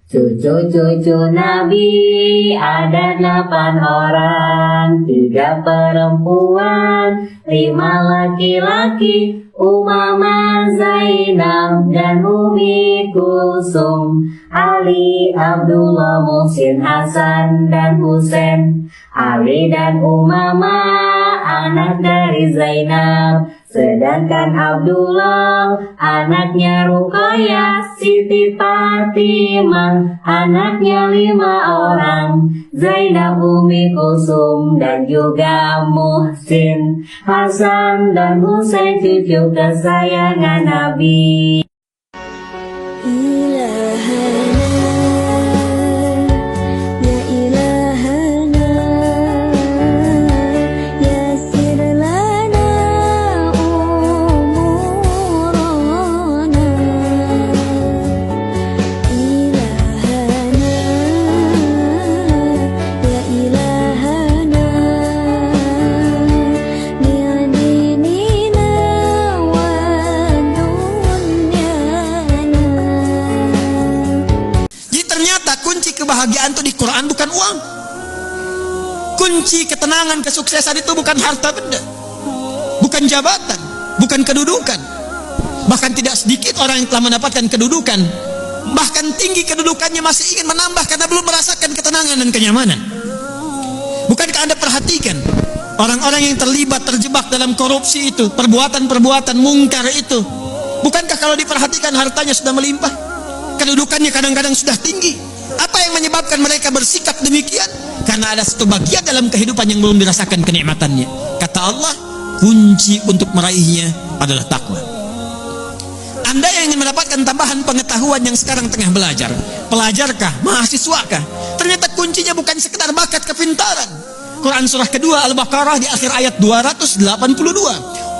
Cucu-cucu Nabi ada 8 orang, 3 perempuan, 5 laki-laki, Umamah, Zainab, dan Umi Kulsum, Ali, Abdullah, Muhsin, Hasan, dan Husain. Ali dan Umamah anak dari Zainab, sedangkan Abdullah anaknya Ruqayyah, Siti Fatimah anaknya 5 orang, Zainab, Umi Kulsum, dan juga Muhsin, Hasan, dan Husain cucu kesayangan Nabi. Kebahagiaan itu di Quran bukan uang. Kunci ketenangan, kesuksesan itu bukan harta benda, bukan jabatan, bukan kedudukan. Bahkan tidak sedikit orang yang telah mendapatkan kedudukan, bahkan tinggi kedudukannya, masih ingin menambah karena belum merasakan ketenangan dan kenyamanan. Bukankah Anda perhatikan orang-orang yang terjebak dalam korupsi itu, perbuatan-perbuatan mungkar itu? Bukankah kalau diperhatikan hartanya sudah melimpah, kedudukannya kadang-kadang sudah tinggi? Apa yang menyebabkan mereka bersikap demikian? Karena ada satu bagian dalam kehidupan yang belum dirasakan kenikmatannya. Kata Allah, kunci untuk meraihnya adalah takwa. Anda yang ingin mendapatkan tambahan pengetahuan yang sekarang tengah belajar, pelajarkah, mahasiswakah? Ternyata kuncinya bukan sekedar bakat kepintaran. Quran surah kedua Al-Baqarah di akhir ayat 282.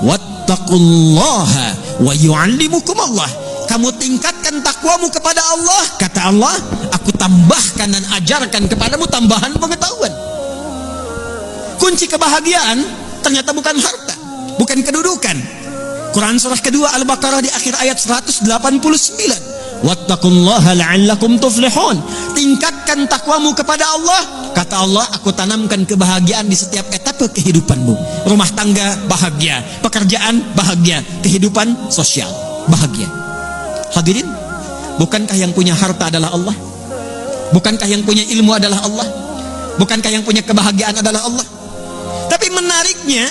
Wattaqullaha wa yu'allimukumullah. Kamu tingkatkan takwamu kepada Allah, kata Allah, aku tambahkan dan ajarkan kepadamu tambahan pengetahuan. Kunci kebahagiaan ternyata bukan harta, bukan kedudukan. Quran surah kedua Al-Baqarah di akhir ayat 189. Wattaqullaha la'allakum tuflihun. Tingkatkan takwamu kepada Allah, kata Allah, aku tanamkan kebahagiaan di setiap etape kehidupanmu. Rumah tangga bahagia, pekerjaan bahagia, kehidupan sosial bahagia. Hadirin, bukankah yang punya harta adalah Allah? Bukankah yang punya ilmu adalah Allah? Bukankah yang punya kebahagiaan adalah Allah? Tapi menariknya,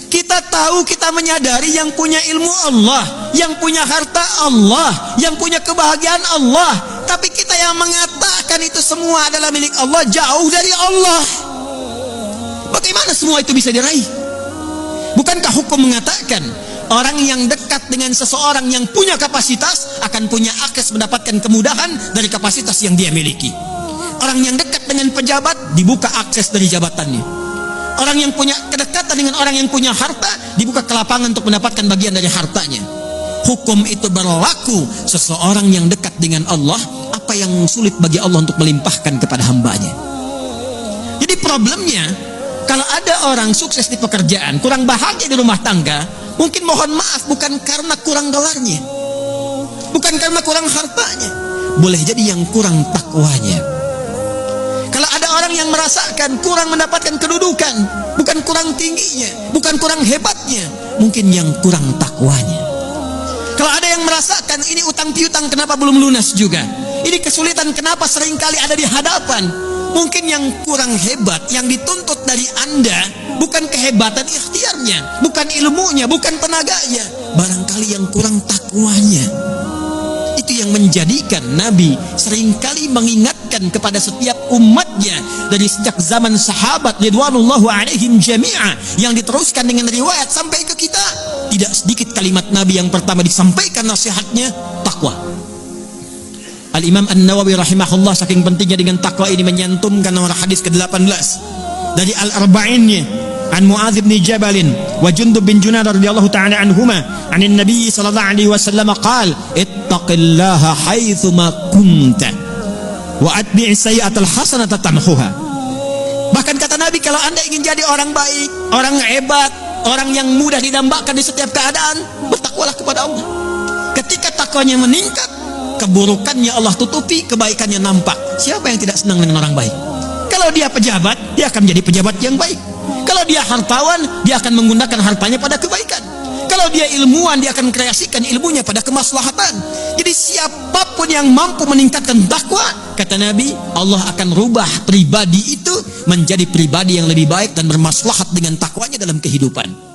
kita tahu, kita menyadari yang punya ilmu Allah, yang punya harta Allah, yang punya kebahagiaan Allah. Tapi kita yang mengatakan itu semua adalah milik Allah, jauh dari Allah. Bagaimana semua itu bisa diraih? Bukankah hukum mengatakan orang yang dekat dengan seseorang yang punya kapasitas akan punya akses mendapatkan kemudahan dari kapasitas yang dia miliki? Orang yang dekat dengan pejabat dibuka akses dari jabatannya. Orang yang punya kedekatan dengan orang yang punya harta dibuka kelapangan untuk mendapatkan bagian dari hartanya. Hukum itu berlaku seseorang yang dekat dengan Allah, apa yang sulit bagi Allah untuk melimpahkan kepada hambanya. Jadi problemnya, kalau ada orang sukses di pekerjaan, kurang bahagia di rumah tangga, mungkin mohon maaf bukan karena kurang gelarnya, bukan karena kurang hartanya, boleh jadi yang kurang takwanya. Kalau ada orang yang merasakan kurang mendapatkan kedudukan, bukan kurang tingginya, bukan kurang hebatnya, mungkin yang kurang takwanya. Kalau ada yang merasakan ini utang piutang kenapa belum lunas juga, ini kesulitan kenapa seringkali ada di hadapan, mungkin yang kurang hebat, yang dituntut dari Anda bukan kehebatan ikhtiarnya, bukan ilmunya, bukan tenaganya, barangkali yang kurang takwanya. Itu yang menjadikan Nabi seringkali mengingatkan kepada setiap umatnya dari sejak zaman sahabat ridwanullahu alaihim jami'a, yang diteruskan dengan riwayat sampai ke kita. Tidak sedikit kalimat Nabi yang pertama disampaikan nasihatnya, takwa. Al-Imam An-Nawawi rahimahullah saking pentingnya dengan takwa ini menyantumkan nomor hadis ke-18 dari Al-Arba'innya an Mu'adz bin Jabal wa Jundub bin Junadar radhiyallahu ta'ala anhuma anin Nabi sallallahu alaihi wasallam qala ittaqillaha haitsu ma kunta wa atbi' sayyi'atal hasanata tamhuha. Bahkan kata Nabi, kalau Anda ingin jadi orang baik, orang hebat, orang yang mudah didambakan di setiap keadaan, bertakwalah kepada Allah. Ketika takwanya meningkat, keburukannya Allah tutupi, kebaikannya nampak. Siapa yang tidak senang dengan orang baik? Kalau dia pejabat, dia akan menjadi pejabat yang baik. Kalau dia hartawan, dia akan menggunakan hartanya pada kebaikan. Kalau dia ilmuwan, dia akan kreasikan ilmunya pada kemaslahatan. Jadi siapapun yang mampu meningkatkan takwa, kata Nabi, Allah akan rubah pribadi itu menjadi pribadi yang lebih baik dan bermaslahat dengan takwanya dalam kehidupan.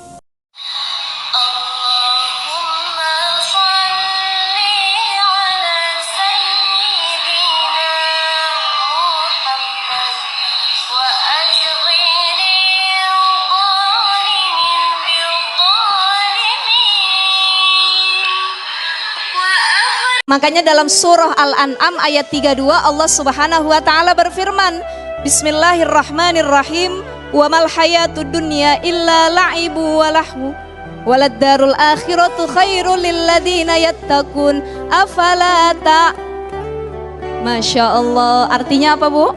Makanya dalam surah Al-An'am ayat 32 Allah Subhanahu wa taala berfirman, Bismillahirrahmanirrahim, wa mal hayatud dunya illa la'ibu wa lahu walad darul akhiratu khairul lil ladzina yattaqun afala ta. Masya Allah, artinya apa, Bu?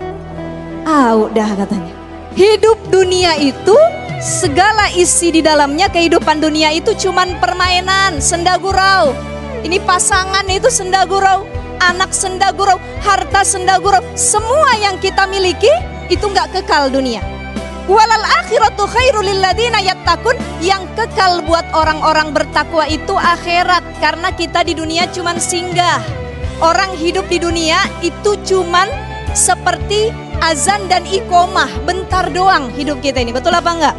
Udah katanya. Hidup dunia itu segala isi di dalamnya, kehidupan dunia itu cuman permainan, senda gurau. Ini pasangan itu senda gurau, anak senda gurau, harta senda gurau. Semua yang kita miliki itu nggak kekal dunia. Walal akhiratu khairul lil ladzina yattaqun, yang kekal buat orang-orang bertakwa itu akhirat. Karena kita di dunia cuman singgah. Orang hidup di dunia itu cuman seperti azan dan iqomah, bentar doang hidup kita ini. Betul apa enggak?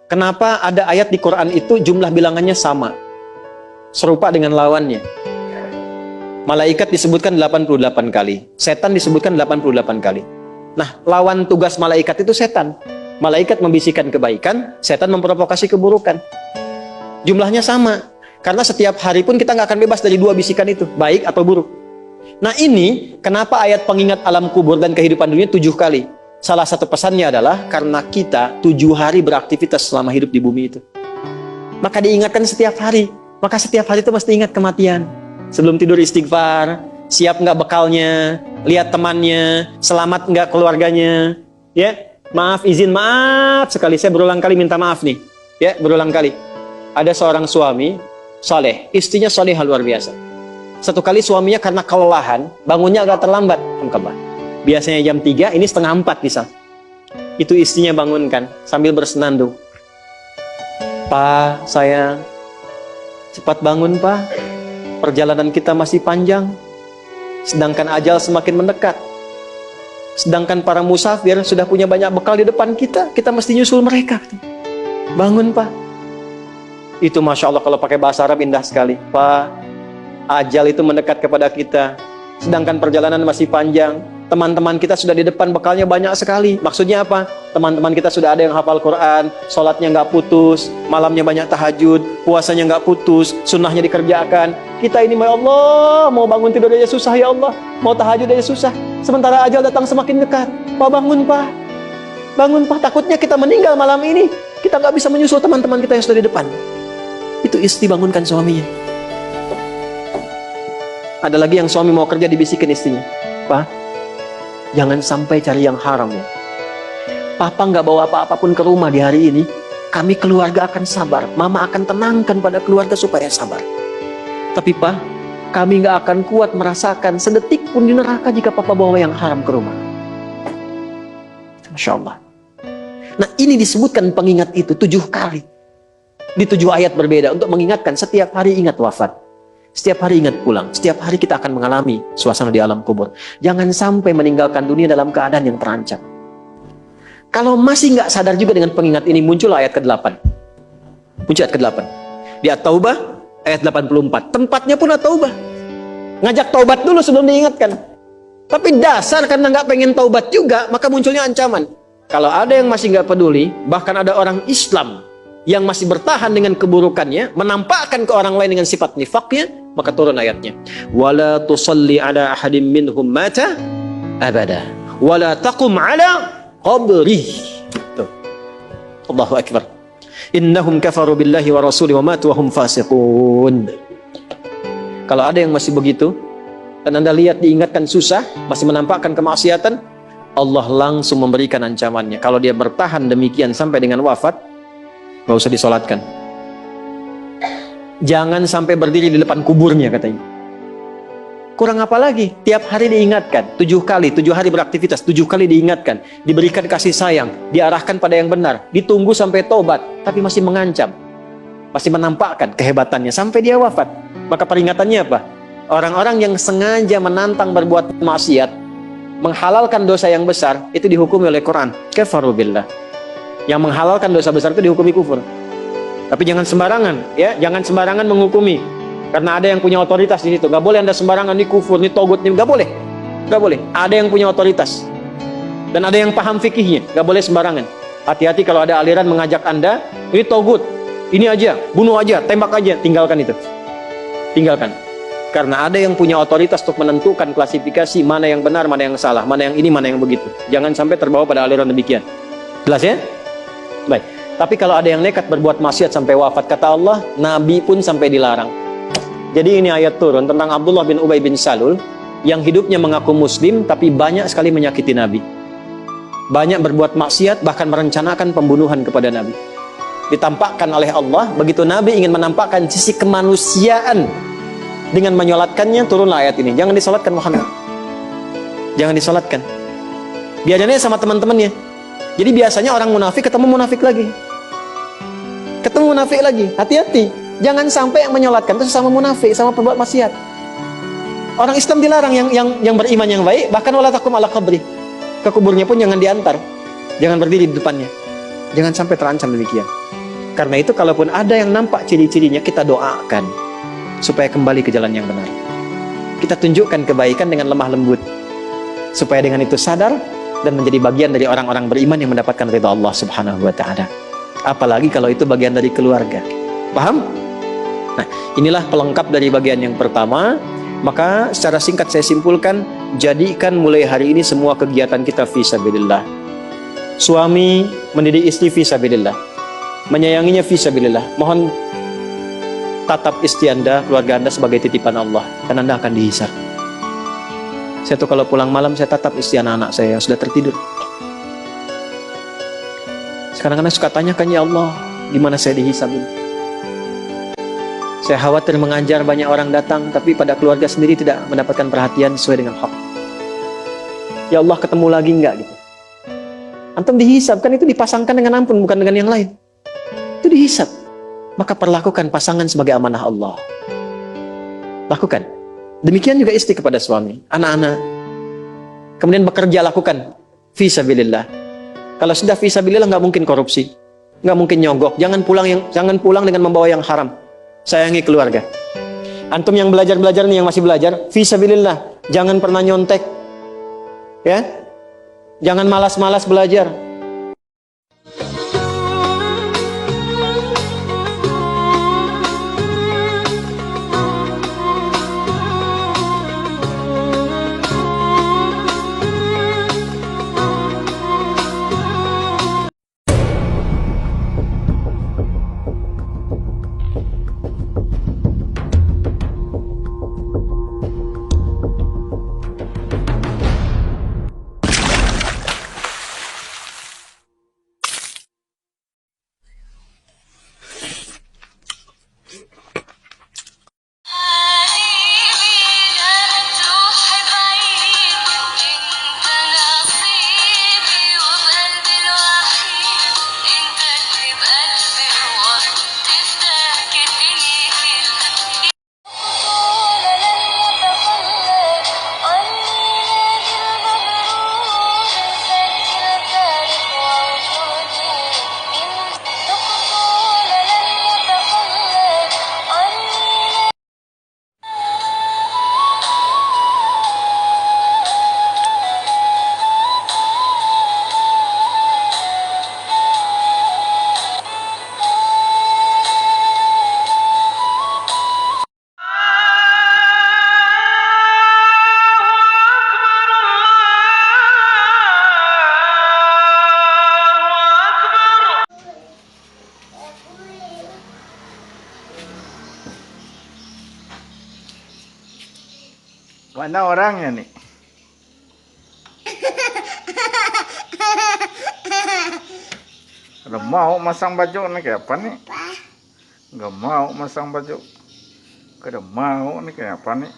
Kenapa ada ayat di Quran itu jumlah bilangannya sama, serupa dengan lawannya? Malaikat disebutkan 88 kali, setan disebutkan 88 kali. Nah, lawan tugas malaikat itu setan. Malaikat membisikkan kebaikan, setan memprovokasi keburukan. Jumlahnya sama, karena setiap hari pun kita nggak akan bebas dari dua bisikan itu, baik atau buruk. Nah ini, kenapa ayat pengingat alam kubur dan kehidupan dunia 7 kali? Salah satu pesannya adalah karena kita 7 hari beraktivitas selama hidup di bumi itu. Maka diingatkan setiap hari. Maka setiap hari itu mesti ingat kematian. Sebelum tidur istighfar, siap nggak bekalnya, lihat temannya, selamat nggak keluarganya. Ya, maaf, izin, maaf sekali. Saya berulang kali minta maaf nih. Ya, berulang kali. Ada seorang suami soleh, istrinya soleh luar biasa. Satu kali suaminya karena kelelahan, bangunnya agak terlambat. Biasanya jam 3, ini setengah 4 bisa. Itu istrinya bangunkan sambil bersenandung. Pak, sayang, cepat bangun, Pak. Perjalanan kita masih panjang. Sedangkan ajal semakin mendekat. Sedangkan para musafir sudah punya banyak bekal di depan kita. Kita mesti nyusul mereka. Bangun, Pak. Itu Masya Allah kalau pakai bahasa Arab indah sekali. Pak, ajal itu mendekat kepada kita. Sedangkan perjalanan masih panjang. Teman-teman kita sudah di depan, bekalnya banyak sekali. Maksudnya apa? Teman-teman kita sudah ada yang hafal Quran, sholatnya nggak putus, malamnya banyak tahajud, puasanya nggak putus, sunnahnya dikerjakan. Kita ini, ya Allah, mau bangun tidur aja susah ya Allah, mau tahajud aja susah. Sementara ajal datang semakin dekat. Pak, bangun, Pak. Bangun, Pak. Takutnya kita meninggal malam ini. Kita nggak bisa menyusul teman-teman kita yang sudah di depan. Itu istri bangunkan suaminya. Ada lagi yang suami mau kerja, dibisikin istrinya. Pak, jangan sampai cari yang haram ya. Papa nggak bawa apa-apapun ke rumah di hari ini. Kami keluarga akan sabar. Mama akan tenangkan pada keluarga supaya sabar. Tapi Pak, kami nggak akan kuat merasakan sedetik pun di neraka jika Papa bawa yang haram ke rumah. Masya Allah. Nah ini disebutkan pengingat itu 7 kali. Di 7 ayat berbeda untuk mengingatkan setiap hari ingat wafat. Setiap hari ingat pulang. Setiap hari kita akan mengalami suasana di alam kubur. Jangan sampai meninggalkan dunia dalam keadaan yang terancam. Kalau masih nggak sadar juga dengan pengingat ini, muncul ayat ke-8. Muncul ayat ke-8. Di At-Taubah, ayat 84. Tempatnya pun At-Taubah. Ngajak taubat dulu sebelum diingatkan. Tapi dasar karena nggak pengen taubat juga, maka munculnya ancaman. Kalau ada yang masih nggak peduli, bahkan ada orang Islam yang masih bertahan dengan keburukannya, menampakkan ke orang lain dengan sifat nifaknya, maka turun ayatnya. Wala tusalli ala ahadim minhum mata abada. Wala taqum ala qabrih. Tuh. Allahu Akbar. Innahum kafaru billahi wa rasuli wa matu wa hum fasiqun. Kalau ada yang masih begitu, dan Anda lihat diingatkan susah, masih menampakkan kemaksiatan, Allah langsung memberikan ancamannya. Kalau dia bertahan demikian sampai dengan wafat, gak usah disolatkan. Jangan sampai berdiri di depan kuburnya katanya. Kurang apa lagi? Tiap hari diingatkan, 7 hari beraktivitas, 7 kali diingatkan, diberikan kasih sayang, diarahkan pada yang benar, ditunggu sampai tobat, tapi masih mengancam, masih menampakkan kehebatannya sampai dia wafat. Maka peringatannya apa? Orang-orang yang sengaja menantang berbuat maksiat, menghalalkan dosa yang besar, itu dihukumi oleh Quran. Kafaru billah. Yang menghalalkan dosa besar itu dihukumi kufur. Tapi jangan sembarangan, ya, jangan sembarangan menghukumi. Karena ada yang punya otoritas di situ. Gak boleh Anda sembarangan, ini kufur, ini togut, ini gak boleh. Gak boleh. Ada yang punya otoritas. Dan ada yang paham fikihnya. Gak boleh sembarangan. Hati-hati kalau ada aliran mengajak Anda, ini togut, ini aja, bunuh aja, tembak aja. Tinggalkan itu. Tinggalkan. Karena ada yang punya otoritas untuk menentukan klasifikasi mana yang benar, mana yang salah, mana yang ini, mana yang begitu. Jangan sampai terbawa pada aliran demikian. Jelas ya? Baik. Tapi kalau ada yang nekat berbuat maksiat sampai wafat, kata Allah, Nabi pun sampai dilarang. Jadi ini ayat turun tentang Abdullah bin Ubay bin Salul yang hidupnya mengaku muslim tapi banyak sekali menyakiti Nabi. Banyak berbuat maksiat, bahkan merencanakan pembunuhan kepada Nabi. Ditampakkan oleh Allah, begitu Nabi ingin menampakkan sisi kemanusiaan dengan menyolatkannya, turunlah ayat ini. Jangan disolatkan Muhammad. Jangan disolatkan. Biasanya sama teman-temannya. Jadi biasanya orang munafik ketemu munafik lagi. Ketemu munafik lagi. Hati-hati. Jangan sampai yang menyolatkan itu sama munafik, sama perbuat maksiat. Orang Islam dilarang yang beriman yang baik, bahkan wala takum ala qabri. Ke kuburnya pun jangan diantar. Jangan berdiri di depannya. Jangan sampai terancam demikian. Karena itu kalaupun ada yang nampak ciri-cirinya, kita doakan supaya kembali ke jalan yang benar. Kita tunjukkan kebaikan dengan lemah lembut, supaya dengan itu sadar dan menjadi bagian dari orang-orang beriman yang mendapatkan ridha Allah Subhanahu wa taala. Apalagi kalau itu bagian dari keluarga. Paham? Nah, inilah pelengkap dari bagian yang pertama. Maka secara singkat saya simpulkan, jadikan mulai hari ini semua kegiatan kita fisabilillah. Suami mendidik istri fisabilillah, menyayanginya fisabilillah. Mohon tatap istri Anda, keluarga Anda sebagai titipan Allah, dan Anda akan dihisab. Saya tuh kalau pulang malam, saya tatap istri anak-anak saya yang sudah tertidur. Sekarang Anda suka tanyakan, ya Allah, di mana saya dihisab ini? Saya khawatir mengajar banyak orang datang, tapi pada keluarga sendiri tidak mendapatkan perhatian sesuai dengan hak. Ya Allah, ketemu lagi enggak gitu? Antum dihisab, kan itu dipasangkan dengan ampun, bukan dengan yang lain. Itu dihisab. Maka perlakukan pasangan sebagai amanah Allah. Lakukan. Demikian juga istri kepada suami, anak-anak. Kemudian bekerja, lakukan fisabilillah. Kalau sudah fisabilillah, nggak mungkin korupsi, nggak mungkin nyogok. Jangan pulang dengan membawa yang haram. Sayangi keluarga. Antum yang belajar nih, yang masih belajar, fisabilillah, jangan pernah nyontek, ya. Jangan malas-malas belajar. Mana orangnya nih? Udah mau masang baju nih kayak apa nih? Nggak mau masang baju. Udah mau nih kayak apa nih?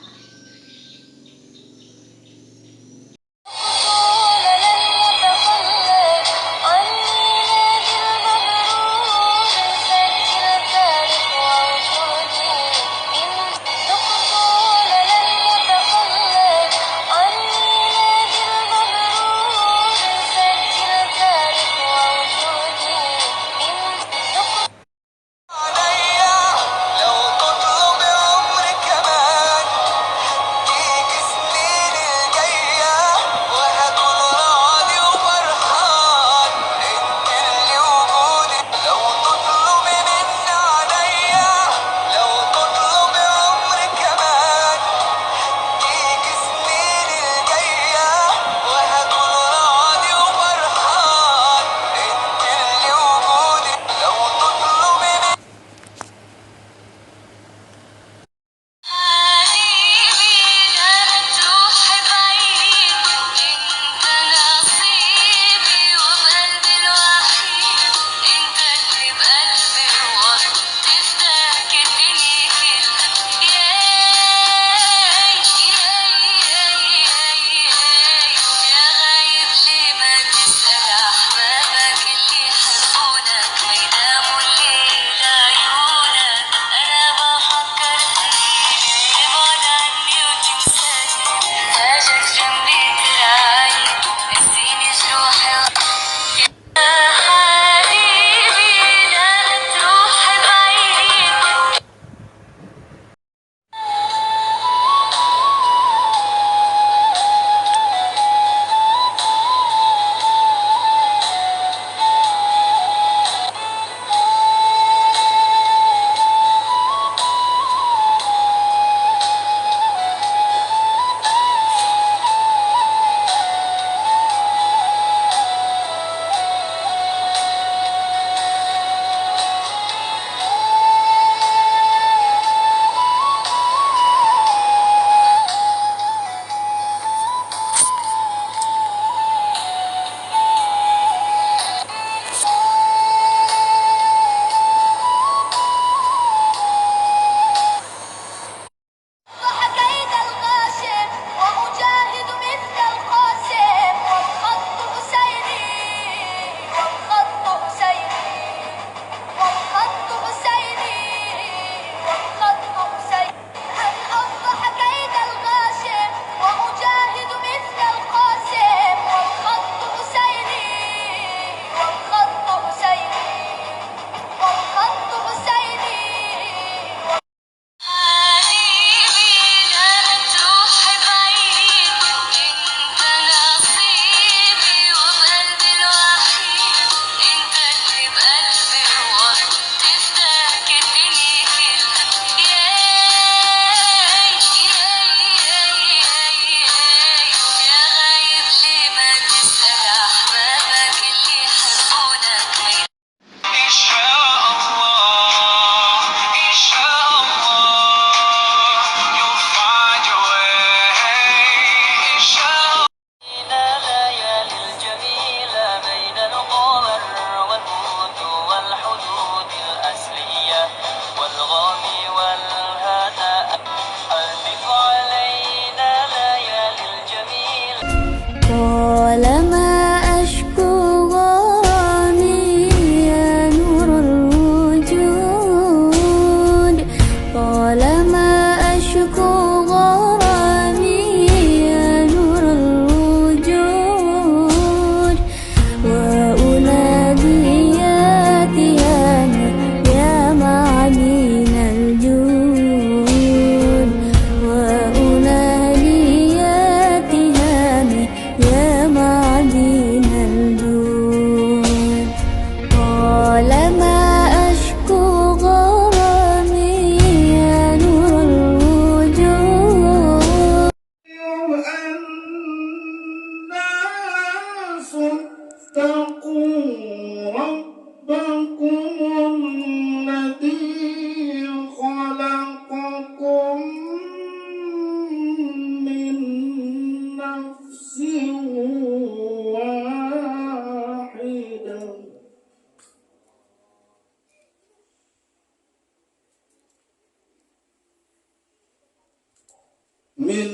من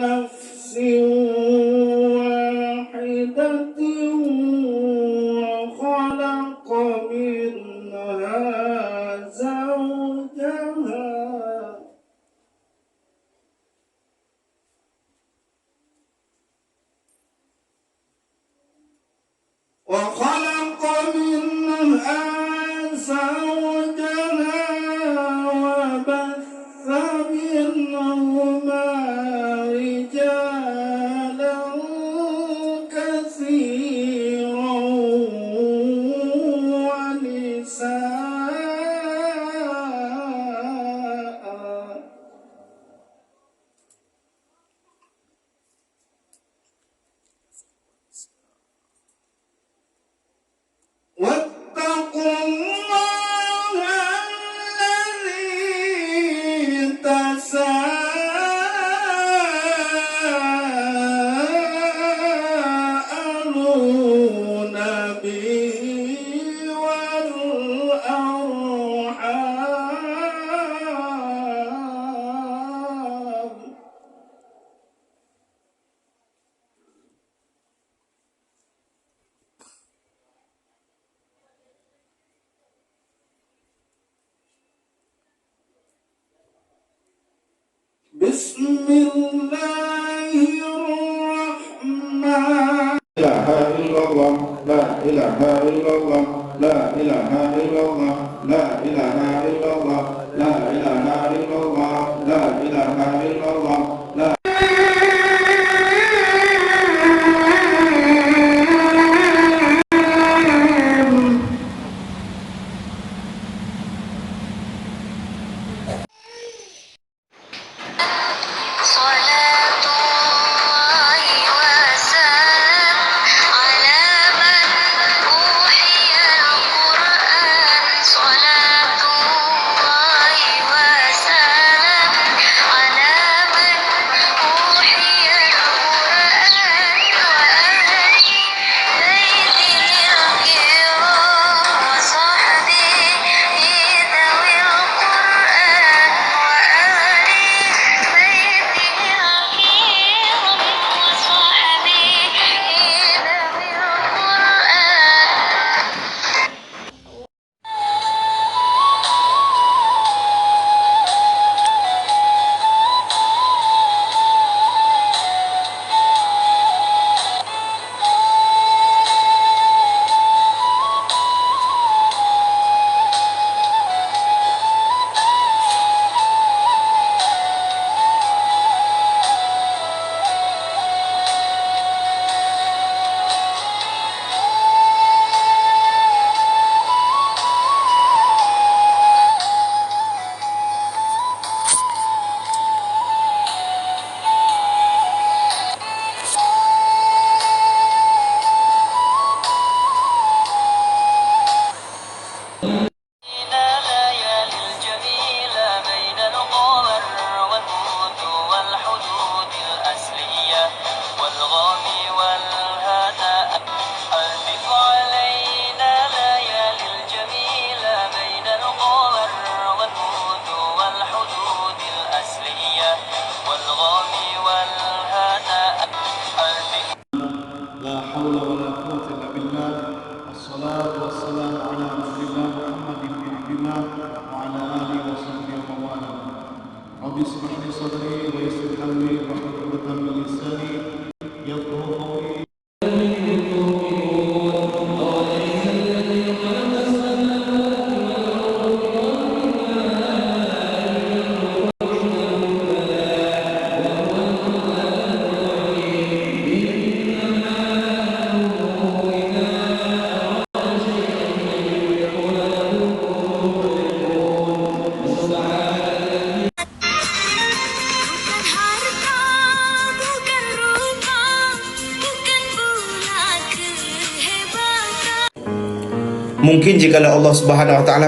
نفس واحدة وخلق منها زوجها وخلق منها زوجها وبث منهما رجالا كثيرا ونساء واتقوا الله الذي تساءلون به والأرحام بسم الله الرحمن لا إله إلا الله لا إله إلا الله لا إله إلا الله لا إله إلا الله لا إله إلا الله لا إله إلا الله لا صلاة الله وسلام على من أوحي القرآن صلاة الله وسلام على من أوحي القرآن وأهل بيته الكرام وصحبه ذوي القرآن وأهل بيته الكرام وصحبه ذوي القرآن. الليالي الجميلة بين القمر والهود والحدود الأصلية والغام والهدى ألطف علينا ليالي الجميلة بين القمر والهود والحدود الأصلية والغام والهدى ألطف. لا حول ولا قوة إلا بالله والصلاة والسلام على رسول الله محمد بن عبد الله وعلى آله وصحبه ومن والاه. رب اشرح لي صدري ويسر لي أمري واحلل عقدة من لساني يفقهوا قولي. Bukan harta, bukan rupa, bukan pula kehebatan. Mungkin jikalau Allah Subhanahu wa taala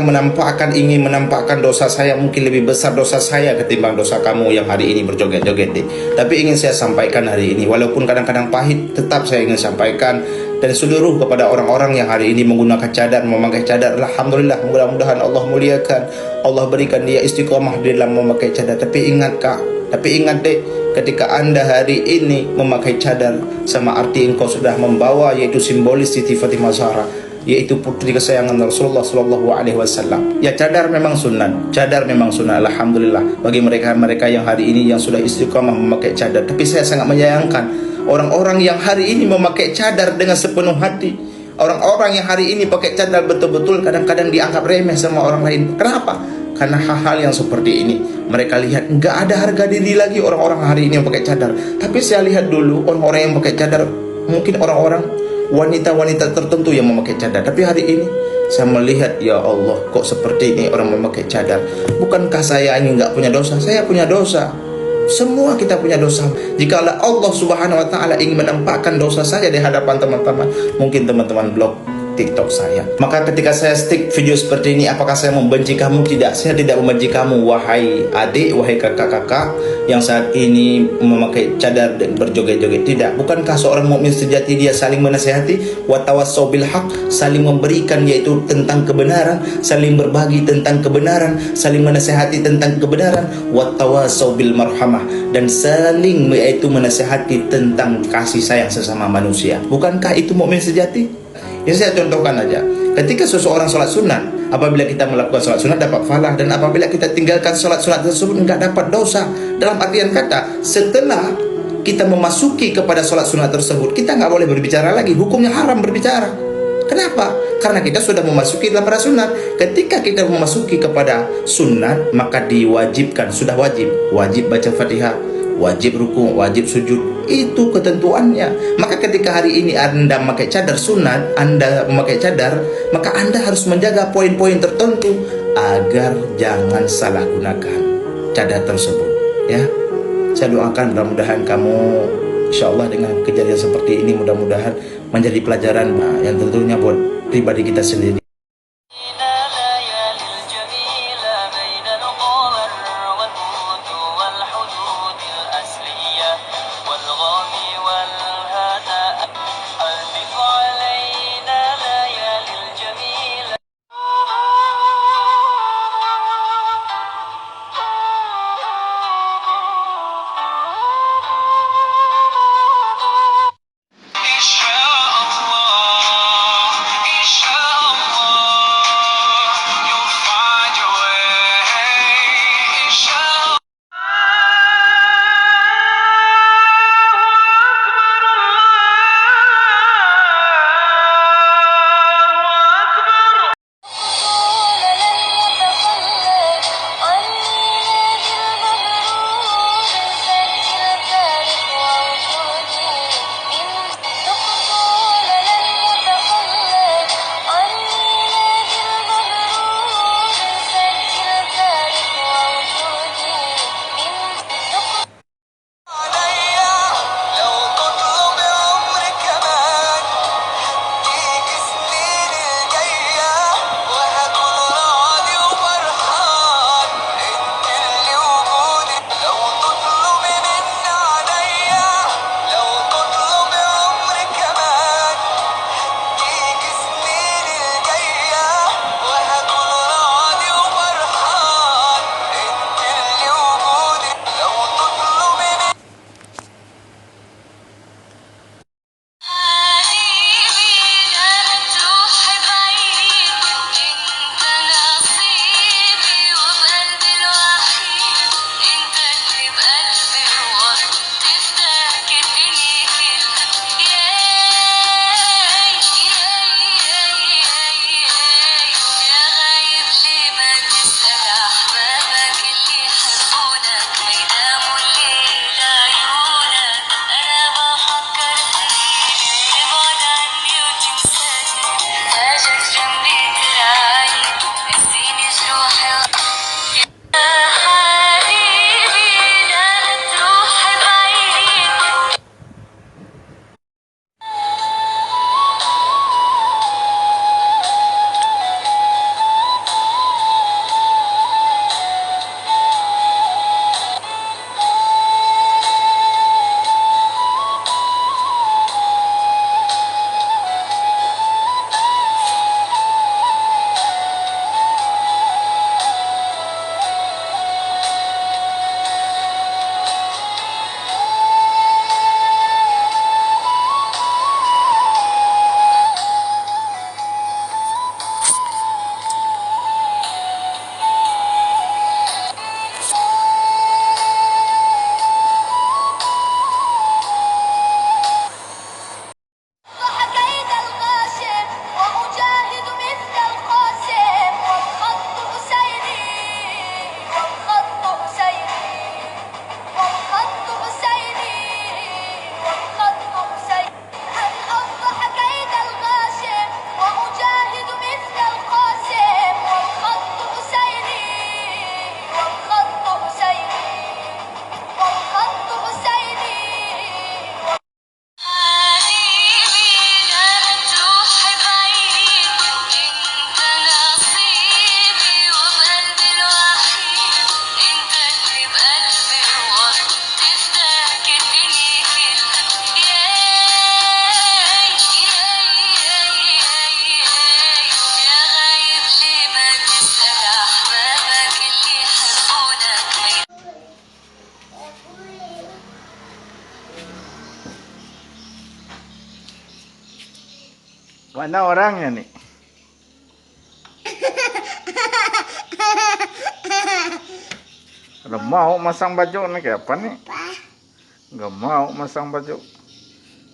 ingin menampakkan dosa saya mungkin lebih besar dosa saya ketimbang dosa kamu yang hari ini berjoget-joget deh. Tapi ingin saya sampaikan hari ini, walaupun kadang-kadang pahit, tetap saya ingin sampaikan dan seluruh kepada orang-orang yang hari ini menggunakan cadar, memakai cadar. Alhamdulillah, mudah-mudahan Allah muliakan, Allah berikan dia istiqomah di dalam memakai cadar. Tapi ingat Kak, Tapi ingat dek, ketika anda hari ini memakai cadar, sama arti engkau sudah membawa, yaitu simbolis Siti Fatimah Zahra, yaitu putri kesayangan Rasulullah Shallallahu Alaihi Wasallam. Ya, cadar memang sunat, cadar memang sunat. Alhamdulillah bagi mereka yang hari ini yang sudah istiqamah memakai cadar. Tapi saya sangat menyayangkan orang-orang yang hari ini memakai cadar dengan sepenuh hati. Orang-orang yang hari ini pakai cadar betul-betul kadang-kadang dianggap remeh sama orang lain. Kenapa? Karena hal-hal yang seperti ini mereka lihat nggak ada harga diri lagi orang-orang hari ini yang pakai cadar. Tapi saya lihat dulu orang-orang yang pakai cadar, mungkin orang-orang wanita-wanita tertentu yang memakai cadar. Tapi hari ini saya melihat, ya Allah, kok seperti ini orang memakai cadar. Bukankah saya ini nggak punya dosa? Saya punya dosa. Semua kita punya dosa. Jika Allah Subhanahu wa Ta'ala ingin menampakkan dosa saya di hadapan teman-teman, mungkin teman-teman blog TikTok saya, maka ketika saya stick video seperti ini, apakah saya membenci kamu? Tidak, saya tidak membenci kamu, wahai adik, wahai kakak-kakak yang saat ini memakai cadar dan berjoget-joget. Tidak, bukankah seorang mukmin sejati dia saling menasihati, wa tawassau bil haq, saling memberikan, yaitu tentang kebenaran, saling berbagi tentang kebenaran, saling menasihati tentang kebenaran, wa tawassau bil marhamah, dan saling yaitu menasihati tentang kasih sayang sesama manusia. Bukankah itu mukmin sejati? Ini saya contohkan aja. Ketika seseorang sholat sunat, apabila kita melakukan sholat sunat dapat falah, dan apabila kita tinggalkan sholat sunat tersebut enggak dapat dosa. Dalam artian kata, setelah kita memasuki kepada sholat sunat tersebut, kita nggak boleh berbicara lagi. Hukumnya haram berbicara. Kenapa? Karena kita sudah memasuki dalam pada sunat. Ketika kita memasuki kepada sunat, maka diwajibkan, sudah wajib baca Fatihah, wajib ruku, wajib sujud. Itu ketentuannya. Maka ketika hari ini Anda memakai cadar sunat, Anda memakai cadar, maka Anda harus menjaga poin-poin tertentu agar jangan salah gunakan cadar tersebut. Ya, saya doakan mudah-mudahan kamu, insya Allah dengan kejadian seperti ini, mudah-mudahan menjadi pelajaran yang tentunya buat pribadi kita sendiri. أحبابك اللي يحبونك Mana orangnya nih? Udah mau masang baju nih kayak apa nih? Nggak mau masang baju.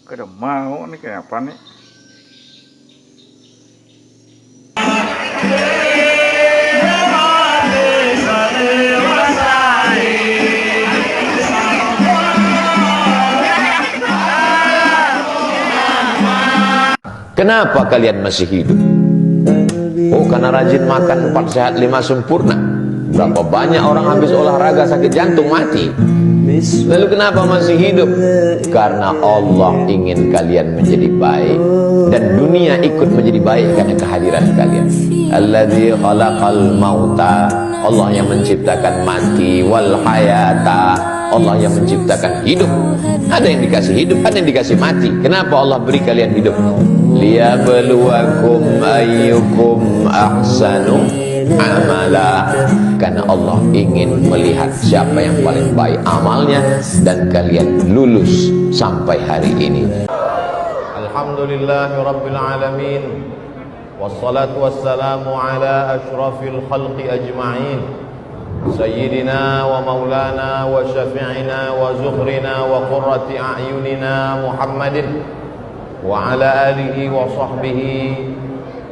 Udah mau nih kayak apa nih? Kenapa kalian masih hidup? Oh, karena rajin makan 4 sehat 5 sempurna. Berapa banyak orang habis olahraga sakit jantung mati. Lalu kenapa masih hidup? Karena Allah ingin kalian menjadi baik, dan dunia ikut menjadi baik karena kehadiran kalian. Alladzi khalaqal mauta, Allah yang menciptakan mati, wal hayata, Allah yang menciptakan hidup. Ada yang dikasih hidup, ada yang dikasih mati. Kenapa Allah beri kalian hidup? Liyabluwakum ayyukum ahsanu amala, karena Allah ingin melihat siapa yang paling baik amalnya, dan kalian lulus sampai hari ini. Alhamdulillahi Rabbil Alamin, wassalatu wassalamu ala ashrafil khalqi ajma'in, Sayyidina wa maulana wa syafi'ina wa zukhrina wa qurrati a'yunina Muhammadin wa ala alihi wa sahbihi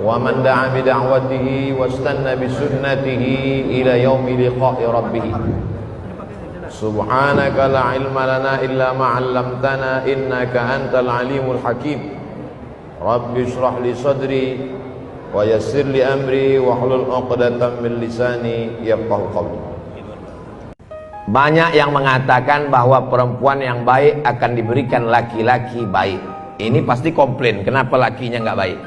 wa man da'a bi da'watihi wa istanna bi sunnatihi ila yaumi liqa'i rabbih. Subhanaka la ilma lana illa ma 'allamtana innaka antal alimul hakim. Rabbi shrah li sadri wa yassir li amri wa hlul 'uqdatam min lisani yafqahu qawli. Banyak yang mengatakan bahwa perempuan yang baik akan diberikan laki-laki baik. Ini pasti komplain, kenapa lakinya nggak baik?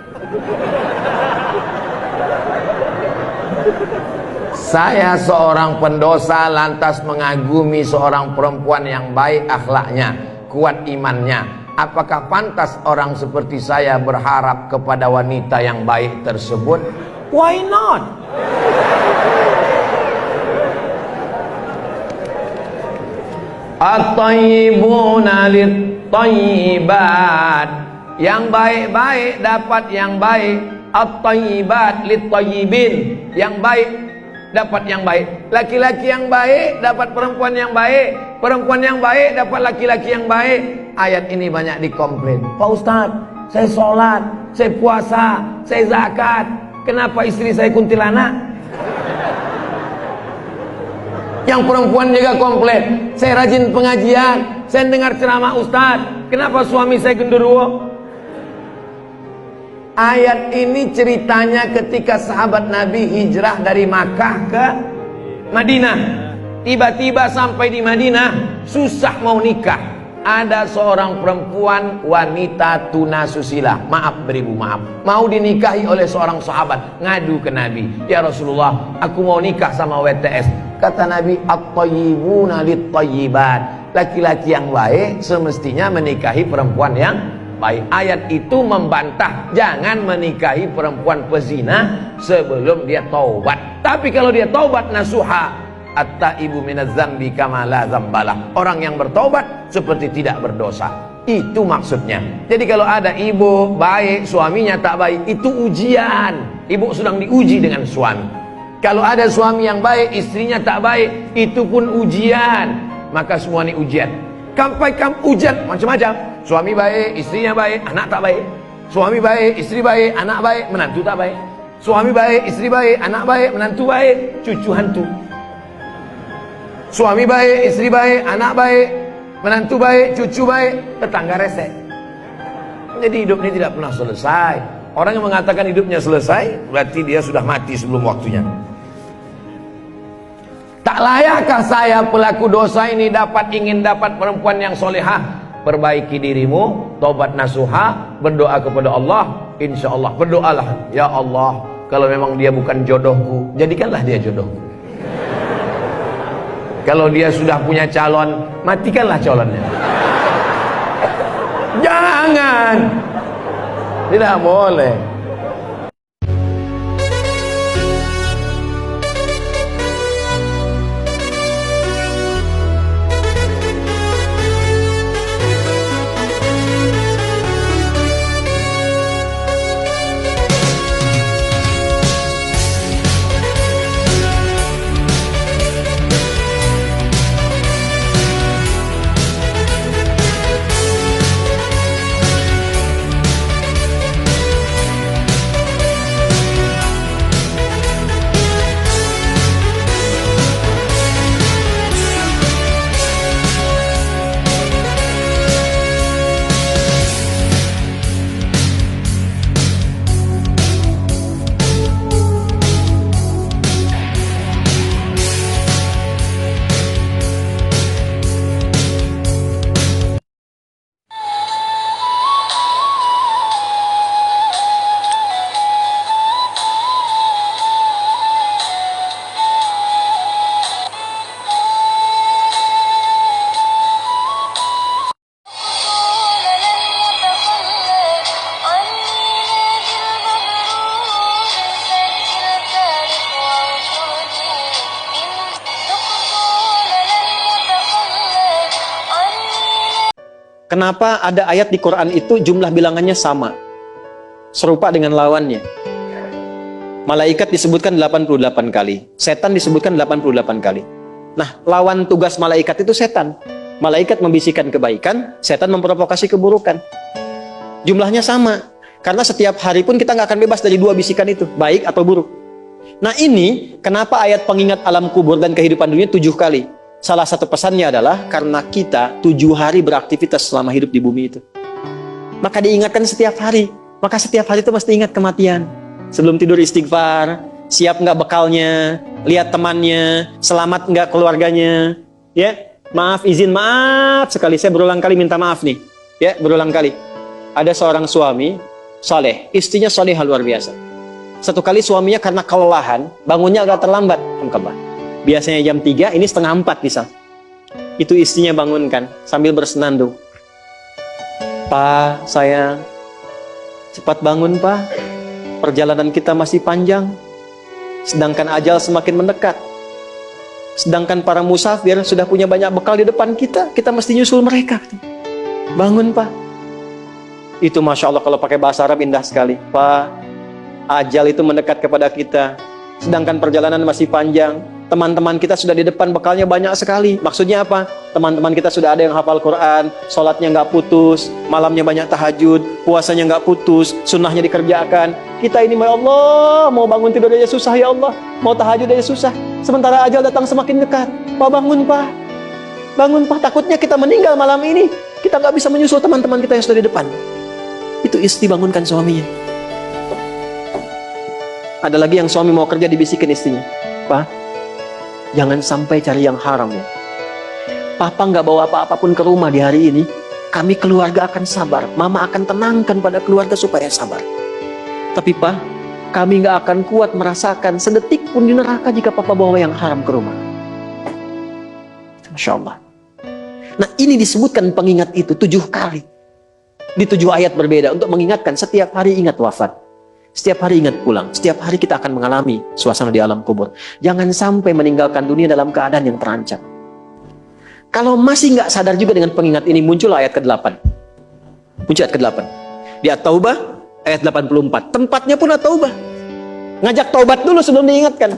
Saya seorang pendosa lantas mengagumi seorang perempuan yang baik akhlaknya, kuat imannya. Apakah pantas orang seperti saya berharap kepada wanita yang baik tersebut? Why not? At-tayyibuna lit-tayyibat, yang baik-baik dapat yang baik. At-tayyibat lit-tayyibin, yang baik dapat yang baik. Laki-laki yang baik dapat perempuan yang baik, perempuan yang baik dapat laki-laki yang baik. Ayat ini banyak dikomplain. Pak Ustadz, saya sholat, saya puasa, saya zakat, kenapa istri saya kuntilanak? Yang perempuan juga komplain, saya rajin pengajian, saya dengar ceramah Ustadz, kenapa suami saya genderuwo? Ayat ini ceritanya ketika sahabat Nabi hijrah dari Makkah ke Madinah. Tiba-tiba sampai di Madinah, susah mau nikah. Ada seorang perempuan, wanita tunasusila, maaf beribu maaf, mau dinikahi oleh seorang sahabat, ngadu ke Nabi, ya Rasulullah, aku mau nikah sama WTS. Kata Nabi, at-tayyibuna lit-tayyibat, laki-laki yang baik semestinya menikahi perempuan yang baik. Ayat itu membantah jangan menikahi perempuan pezina sebelum dia taubat. Tapi kalau dia taubat nasuha, at-taibu minaz zambi kama la zambalah, orang yang bertaubat seperti tidak berdosa. Itu maksudnya. Jadi kalau ada ibu baik, suaminya tak baik, itu ujian. Ibu sedang diuji dengan suami. Kalau ada suami yang baik, istrinya tak baik, itu pun ujian. Maka semua ini ujian. Sampai ujian macam-macam. Suami baik, istrinya baik, anak tak baik. Suami baik, istri baik, anak baik, menantu tak baik. Suami baik, istri baik, anak baik, menantu baik, cucu hantu. Suami baik, istri baik, anak baik, menantu baik, cucu baik, tetangga rese. Jadi hidup ini tidak pernah selesai. Orang yang mengatakan hidupnya selesai, berarti dia sudah mati sebelum waktunya. Tak layakkah saya pelaku dosa ini ingin dapat perempuan yang solehah? Perbaiki dirimu, taubat nasuha, berdoa kepada Allah. Insya Allah, berdoalah, ya Allah, kalau memang dia bukan jodohku, jadikanlah dia jodohku. Kalau dia sudah punya calon, matikanlah calonnya. Jangan, tidak boleh. kenapa ada ayat di Quran itu jumlah bilangannya sama, serupa dengan lawannya. Malaikat disebutkan 88 kali, setan disebutkan 88 kali. Nah, lawan tugas malaikat itu setan. Malaikat membisikkan kebaikan, setan memprovokasi keburukan. Jumlahnya sama, karena setiap hari pun kita nggak akan bebas dari dua bisikan itu, baik atau buruk. Nah ini, kenapa ayat pengingat alam kubur dan kehidupan dunia 7 kali? Salah satu pesannya adalah, karena kita 7 hari beraktivitas selama hidup di bumi itu. Maka diingatkan setiap hari. Maka setiap hari itu mesti ingat kematian. Sebelum tidur istighfar, siap nggak bekalnya, lihat temannya, selamat nggak keluarganya. Ya, maaf, izin, maaf sekali. Saya berulang kali minta maaf nih. Ya, berulang kali. Ada seorang suami, saleh, istrinya salehah luar biasa. Satu kali suaminya karena kelelahan, bangunnya agak terlambat. Biasanya jam 3, ini setengah 4 misal. Itu istrinya bangunkan sambil bersenandung. Pak, sayang, cepat bangun Pak. Perjalanan kita masih panjang. Sedangkan ajal semakin mendekat. Sedangkan para musafir sudah punya banyak bekal di depan kita. Kita mesti nyusul mereka. Bangun Pak. Itu Masya Allah kalau pakai bahasa Arab indah sekali. Pak, ajal itu mendekat kepada kita. Sedangkan perjalanan masih panjang. Teman-teman kita sudah di depan, bekalnya banyak sekali. Maksudnya apa? Teman-teman kita sudah ada yang hafal Quran, sholatnya nggak putus, malamnya banyak tahajud, puasanya nggak putus, sunnahnya dikerjakan. Kita ini, ya Allah, mau bangun tidur aja susah ya Allah, mau tahajud aja susah. Sementara ajal datang semakin dekat. Pak, bangun Pak, bangun Pak. Takutnya kita meninggal malam ini, kita nggak bisa menyusul teman-teman kita yang sudah di depan. Itu istri bangunkan suaminya. Ada lagi yang suami mau kerja, dibisikin istrinya, Pak, jangan sampai cari yang haram ya. Papa nggak bawa apa-apa pun ke rumah di hari ini. Kami keluarga akan sabar. Mama akan tenangkan pada keluarga supaya sabar. Tapi Pak, kami nggak akan kuat merasakan sedetik pun di neraka jika Papa bawa yang haram ke rumah. Masya Allah. Nah ini disebutkan pengingat itu 7 kali. Di 7 ayat berbeda untuk mengingatkan setiap hari ingat wafat. Setiap hari ingat pulang. Setiap hari kita akan mengalami suasana di alam kubur. Jangan sampai meninggalkan dunia dalam keadaan yang terancam. Kalau masih nggak sadar juga dengan pengingat ini, muncul ayat ke-8. Muncul ayat ke-8. Di At-Taubah, ayat 84. Tempatnya pun At-Taubah. Ngajak taubat dulu sebelum diingatkan.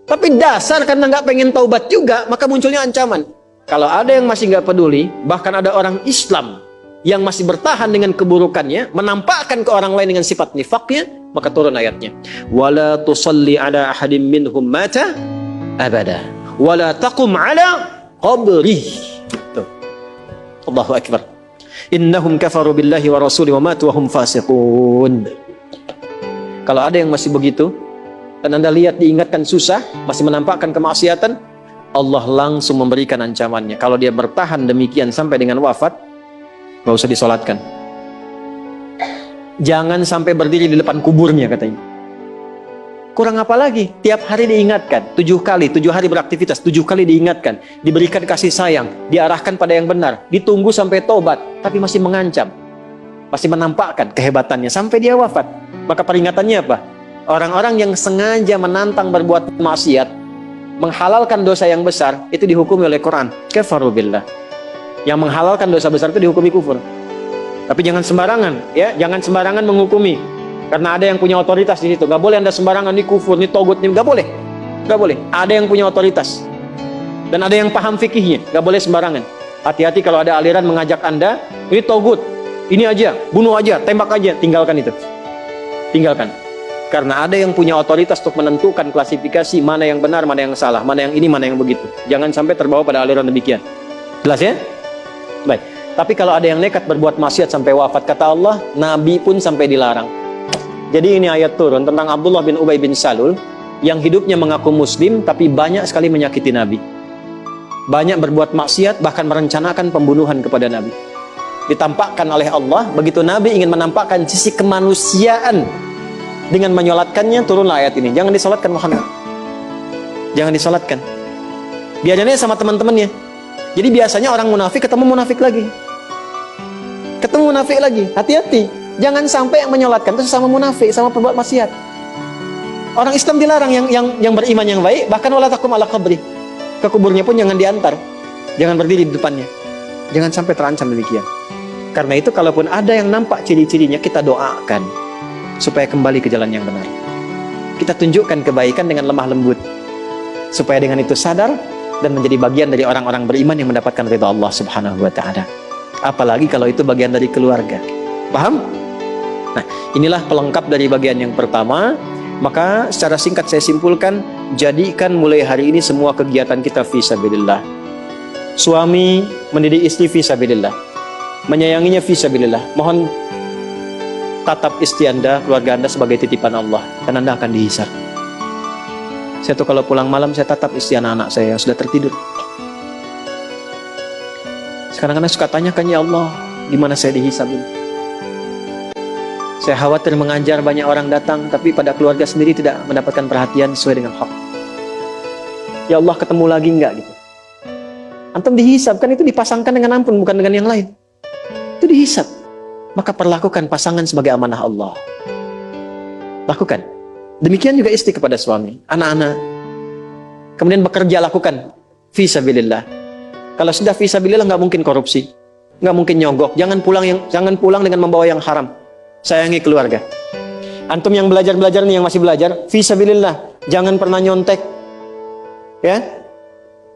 Tapi dasar karena nggak pengen taubat juga, maka munculnya ancaman. Kalau ada yang masih nggak peduli, bahkan ada orang Islam yang masih bertahan dengan keburukannya, menampakkan ke orang lain dengan sifat nifaknya, maka turun ayatnya. Wala tusalli ala ahadim minhum mata abada. Wala taqum ala qabrih. Tuh. Allahu Akbar. Innahum kafaru billahi wa rasuli wa matu wa hum fasiqun. Kalau ada yang masih begitu, dan Anda lihat diingatkan susah, masih menampakkan kemaksiatan, Allah langsung memberikan ancamannya. Kalau dia bertahan demikian sampai dengan wafat, nggak usah disolatkan. Jangan sampai berdiri di depan kuburnya katanya. Kurang apa lagi? Tiap hari diingatkan 7 kali, 7 hari beraktivitas, 7 kali diingatkan, diberikan kasih sayang, diarahkan pada yang benar, ditunggu sampai tobat, tapi masih mengancam, masih menampakkan kehebatannya sampai dia wafat. Maka peringatannya apa? Orang-orang yang sengaja menantang berbuat maksiat, menghalalkan dosa yang besar, itu dihukumi oleh Quran kafaru billah. Yang menghalalkan dosa besar itu dihukumi kufur. Tapi jangan sembarangan, ya, jangan sembarangan menghukumi. Karena ada yang punya otoritas di situ. Gak boleh Anda sembarangan, ini kufur, ini togut, ini gak boleh. Gak boleh. Ada yang punya otoritas. Dan ada yang paham fikihnya. Gak boleh sembarangan. Hati-hati kalau ada aliran mengajak Anda, ini togut, ini aja, bunuh aja, tembak aja, tinggalkan itu. Tinggalkan. Karena ada yang punya otoritas untuk menentukan klasifikasi mana yang benar, mana yang salah, mana yang ini, mana yang begitu. Jangan sampai terbawa pada aliran demikian. Jelas ya? Baik. Tapi kalau ada yang nekat berbuat maksiat sampai wafat, kata Allah, Nabi pun sampai dilarang. Jadi ini ayat turun tentang Abdullah bin Ubay bin Salul yang hidupnya mengaku muslim tapi banyak sekali menyakiti Nabi. Banyak berbuat maksiat, bahkan merencanakan pembunuhan kepada Nabi. Ditampakkan oleh Allah, begitu Nabi ingin menampakkan sisi kemanusiaan dengan menyolatkannya, turunlah ayat ini. Jangan disolatkan Muhammad. Jangan disolatkan. Biarnya sama teman-temannya. Jadi biasanya orang munafik ketemu munafik lagi. Ketemu munafik lagi. Hati-hati. Jangan sampai yang menyolatkan itu sesama munafik, sama perbuat maksiat. Orang Islam dilarang yang beriman yang baik, bahkan wala taqum ala qabri. Ke kuburnya pun jangan diantar. Jangan berdiri di depannya. Jangan sampai terancam demikian. Karena itu kalaupun ada yang nampak ciri-cirinya, kita doakan supaya kembali ke jalan yang benar. Kita tunjukkan kebaikan dengan lemah lembut, supaya dengan itu sadar dan menjadi bagian dari orang-orang beriman yang mendapatkan ridha Allah Subhanahu wa Ta'ala. Apalagi kalau itu bagian dari keluarga. Paham? Nah, inilah pelengkap dari bagian yang pertama. Maka secara singkat saya simpulkan, jadikan mulai hari ini semua kegiatan kita fisabilillah. Suami mendidik istri fisabilillah, menyayanginya fisabilillah. Mohon tatap istri Anda, keluarga Anda sebagai titipan Allah, dan Anda akan dihisab. Saya tuh kalau pulang malam, saya tatap istri anak-anak saya yang sudah tertidur. Sekarang Anda suka tanyakan, ya Allah, gimana saya dihisab ini? Saya khawatir mengajar banyak orang datang, tapi pada keluarga sendiri tidak mendapatkan perhatian sesuai dengan hak. Ya Allah, ketemu lagi enggak gitu? Antum dihisab, kan itu dipasangkan dengan ampun, bukan dengan yang lain. Itu dihisab. Maka perlakukan pasangan sebagai amanah Allah. Lakukan. Demikian juga istri kepada suami, anak-anak. Kemudian bekerja, lakukan fisabilillah. Kalau sudah fisabilillah, nggak mungkin korupsi, nggak mungkin nyogok. Jangan pulang dengan membawa yang haram. Sayangi keluarga. Antum yang belajar nih, yang masih belajar, fisabilillah, jangan pernah nyontek, ya.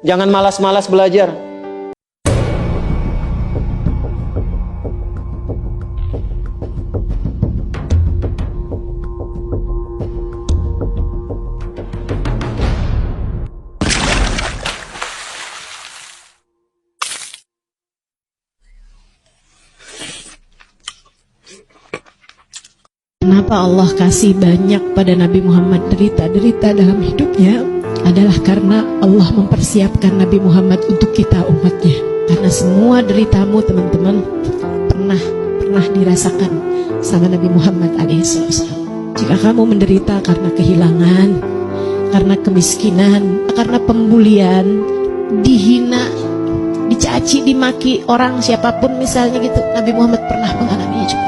Jangan malas-malas belajar. Kenapa Allah kasih banyak pada Nabi Muhammad derita-derita dalam hidupnya? Adalah karena Allah mempersiapkan Nabi Muhammad untuk kita umatnya. Karena semua deritamu teman-teman pernah dirasakan sama Nabi Muhammad alaihissalam. Jika kamu menderita karena kehilangan, karena kemiskinan, karena pembulian, dihina, dicaci, dimaki orang siapapun misalnya gitu, Nabi Muhammad pernah mengalaminya juga.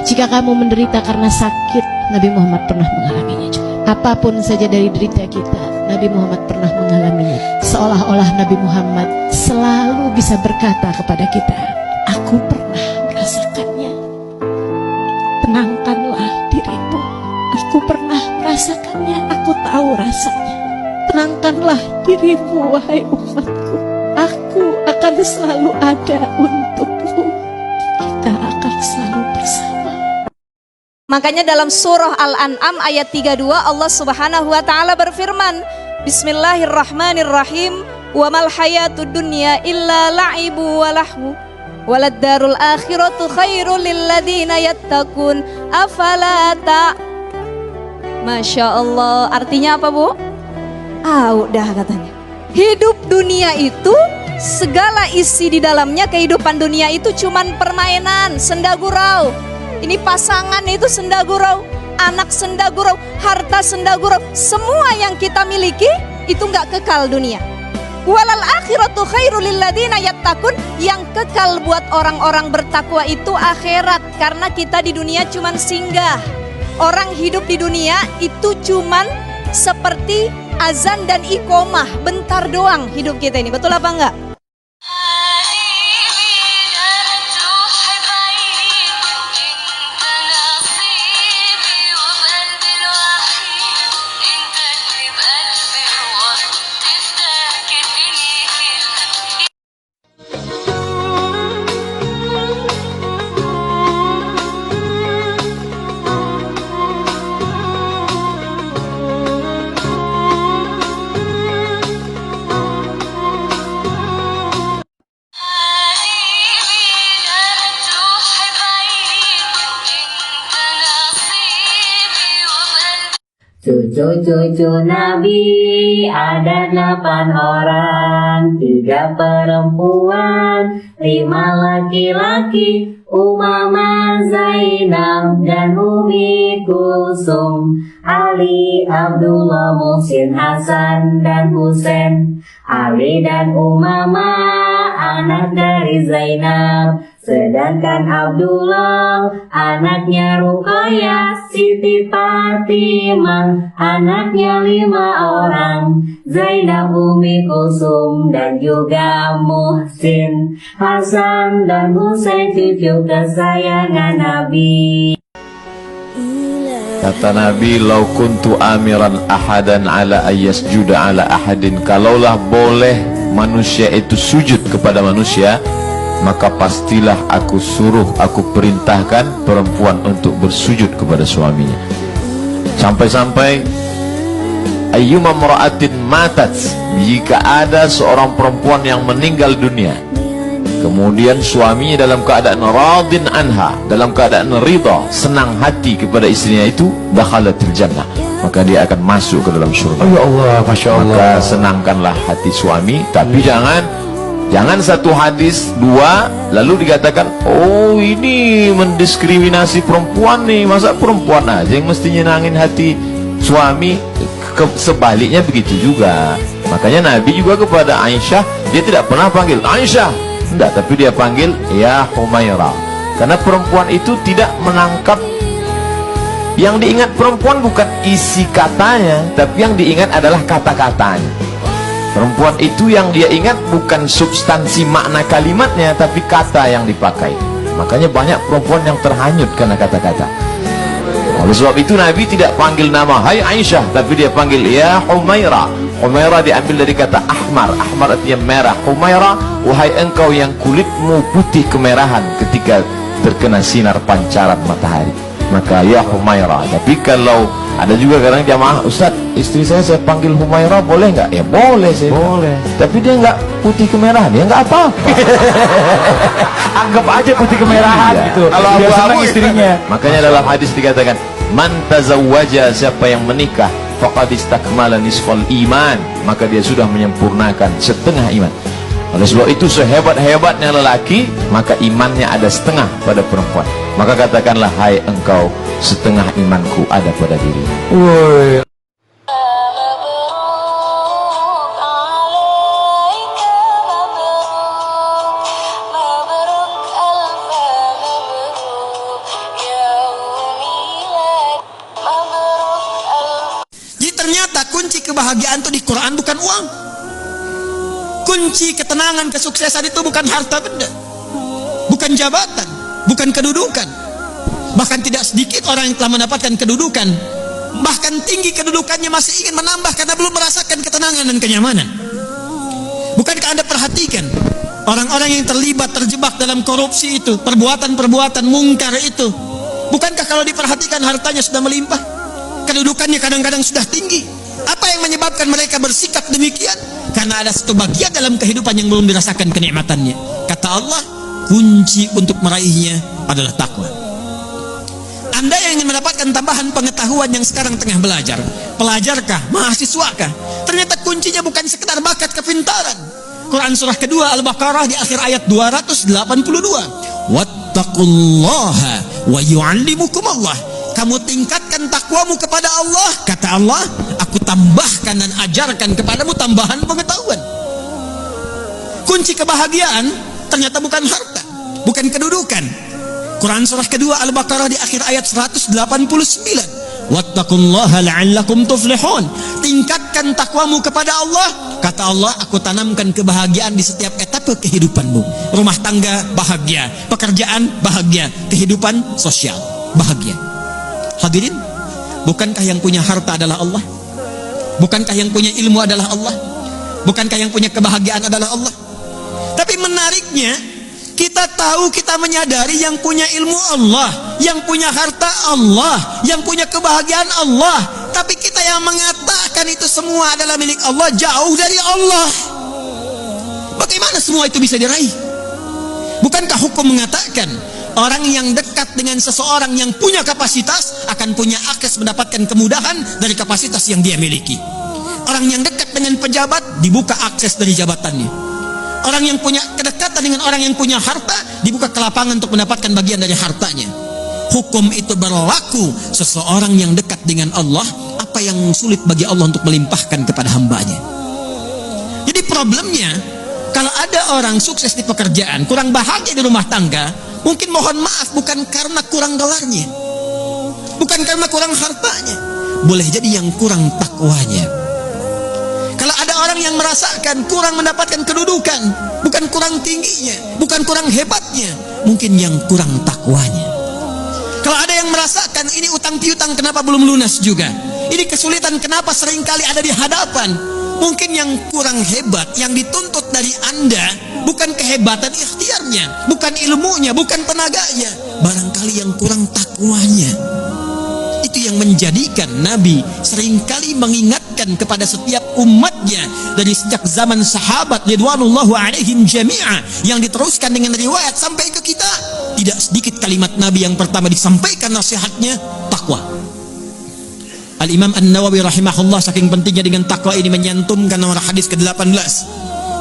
Jika kamu menderita karena sakit, Nabi Muhammad pernah mengalaminya juga. Apapun saja dari derita kita, Nabi Muhammad pernah mengalaminya. Seolah-olah Nabi Muhammad selalu bisa berkata kepada kita, aku pernah merasakannya. Tenangkanlah dirimu, aku pernah merasakannya, aku tahu rasanya. Tenangkanlah dirimu, wahai umatku, aku akan selalu ada untukmu. Kita akan selalu bersama. Makanya dalam surah Al-An'am ayat 32 Allah Subhanahu wa taala berfirman, Bismillahirrahmanirrahim, wa mal hayatud dunya illa la'ibu wa lahu walad darul akhiratu khairul lil ladzina yattaqun afala ta. Masya Allah, artinya apa, Bu? Udah katanya. Hidup dunia itu, segala isi di dalamnya, kehidupan dunia itu cuman permainan, senda gurau. Ini pasangan itu senda gurau, anak senda gurau, harta senda gurau. Semua yang kita miliki itu nggak kekal dunia. Walal akhiratu khairul lil ladzina yattaqun, yang kekal buat orang-orang bertakwa itu akhirat. Karena kita di dunia cuman singgah. Orang hidup di dunia itu cuman seperti azan dan iqomah, bentar doang hidup kita ini. Betul apa enggak? Cucu-cucu Nabi ada 8 orang, 3 perempuan, 5 laki-laki, Umamah, Zainab, dan Umi Kulsum, Ali, Abdullah, Muhsin, Hasan, dan Husain. Ali dan Umamah anak dari Zainab, Sedangkan Abdullah anaknya Ruqayyah, Siti Fatimah anaknya 5 orang, Zainab, Umi Kulsum dan juga Muhsin, Hasan dan Husain cucu kesayangan Nabi. Kata Nabi, "Lau kuntu amiran ahadan ala ayyasjuda ala ahadin." Kalaulah boleh manusia itu sujud kepada manusia, maka pastilah aku suruh, aku perintahkan perempuan untuk bersujud kepada suaminya. Sampai-sampai ayyuma mra'atin matat, jika ada seorang perempuan yang meninggal dunia, kemudian suaminya dalam keadaan radin anha, dalam keadaan ridha, senang hati kepada istrinya itu, dakhalatil jannah, maka dia akan masuk ke dalam surga. Oh ya Allah, Masya Allah. Maka senangkanlah hati suami, tapi jangan satu hadis, 2, lalu dikatakan, oh ini mendiskriminasi perempuan nih, masa perempuan aja yang mesti nyenangin hati suami. Sebaliknya begitu juga. Makanya Nabi juga kepada Aisyah, dia tidak pernah panggil Aisyah, enggak, tapi dia panggil ya Humairah, karena perempuan itu tidak menangkap. Yang diingat perempuan bukan isi katanya, tapi yang diingat adalah kata-katanya. Perempuan itu yang dia ingat bukan substansi makna kalimatnya, tapi kata yang dipakai. Makanya banyak perempuan yang terhanyut karena kata-kata. Oleh sebab itu Nabi tidak panggil nama hai Aisyah, tapi dia panggil ya Humairah. Humairah diambil dari kata ahmar. Ahmar artinya merah. Humairah, wahai engkau yang kulitmu putih kemerahan ketika terkena sinar pancaran matahari, maka ya Humairah. Tapi kalau ada juga kadang jamaah, Ustaz, istri saya panggil Humairah boleh nggak? Ya boleh, boleh. Tapi dia nggak putih kemerahan, ya nggak apa-apa. Anggap aja putih kemerahan gitu. Kalau abu-abu istrinya. Makanya dalam hadis dikatakan, man tazawwaja, siapa yang menikah, faqad istakmala nisfal iman, maka dia sudah menyempurnakan setengah iman. Oleh sebab itu sehebat-hebatnya lelaki, maka imannya ada setengah pada perempuan. Maka katakanlah, hai engkau, setengah imanku ada pada diri. Woi. Jadi ternyata kunci kebahagiaan itu di Quran bukan uang. Kunci ketenangan, kesuksesan itu bukan harta benda, bukan jabatan, bukan kedudukan. Bahkan tidak sedikit orang yang telah mendapatkan kedudukan, bahkan tinggi kedudukannya, masih ingin menambah karena belum merasakan ketenangan dan kenyamanan. Bukankah Anda perhatikan orang-orang yang terjebak dalam korupsi itu, perbuatan-perbuatan mungkar itu? Bukankah kalau diperhatikan hartanya sudah melimpah, kedudukannya kadang-kadang sudah tinggi? Apa yang menyebabkan mereka bersikap demikian? Karena ada satu bagian dalam kehidupan yang belum dirasakan kenikmatannya. Kata Allah, kunci untuk meraihnya adalah takwa. Anda yang ingin mendapatkan tambahan pengetahuan yang sekarang tengah belajar, pelajarkah, mahasiswakah? Ternyata kuncinya bukan sekedar bakat kepintaran. Quran surah kedua Al-Baqarah di akhir ayat 282. Wattaqullaha wa yu'allimukumullah. Kamu tingkatkan takwamu kepada Allah, kata Allah, aku tambahkan dan ajarkan kepadamu tambahan pengetahuan. Kunci kebahagiaan ternyata bukan harta, bukan kedudukan. Quran surah kedua Al-Baqarah di akhir ayat 189. Wattaqullaha la'allakum tuflihun. Tingkatkan takwamu kepada Allah, kata Allah, aku tanamkan kebahagiaan di setiap etape kehidupanmu. Rumah tangga bahagia, pekerjaan bahagia, kehidupan sosial bahagia. Hadirin, bukankah yang punya harta adalah Allah? Bukankah yang punya ilmu adalah Allah? Bukankah yang punya kebahagiaan adalah Allah? Tapi menariknya, kita tahu, kita menyadari yang punya ilmu Allah, yang punya harta Allah, yang punya kebahagiaan Allah. Tapi kita yang mengatakan itu semua adalah milik Allah, jauh dari Allah. Bagaimana semua itu bisa diraih? Bukankah hukum mengatakan orang yang dekat dengan seseorang yang punya kapasitas akan punya akses mendapatkan kemudahan dari kapasitas yang dia miliki? Orang yang dekat dengan pejabat dibuka akses dari jabatannya. Orang yang punya kedekatan dengan orang yang punya harta dibuka kelapangan untuk mendapatkan bagian dari hartanya. Hukum itu berlaku seseorang yang dekat dengan Allah, apa yang sulit bagi Allah untuk melimpahkan kepada hambanya. Jadi problemnya, Kalau ada orang sukses di pekerjaan, kurang bahagia di rumah tangga, mungkin mohon maaf bukan karena kurang dolarnya, bukan karena kurang hartanya, boleh jadi yang kurang takwanya. Kalau ada orang yang merasakan kurang mendapatkan kedudukan, bukan kurang tingginya, bukan kurang hebatnya, mungkin yang kurang takwanya. Kalau ada yang merasakan ini utang piutang kenapa belum lunas juga, ini kesulitan kenapa seringkali ada di hadapan, mungkin yang kurang hebat yang dituntut dari Anda bukan kehebatan ikhtiarnya, bukan ilmunya, bukan tenaganya, barangkali yang kurang takwanya. Itu yang menjadikan Nabi seringkali mengingatkan kepada setiap umatnya dari sejak zaman sahabat ridwanullahu alaihim jami'a yang diteruskan dengan riwayat sampai ke kita. Tidak sedikit kalimat Nabi yang pertama disampaikan nasihatnya takwa. Al-Imam An-Nawawi rahimahullah saking pentingnya dengan takwa ini menyantumkan nomor hadis ke-18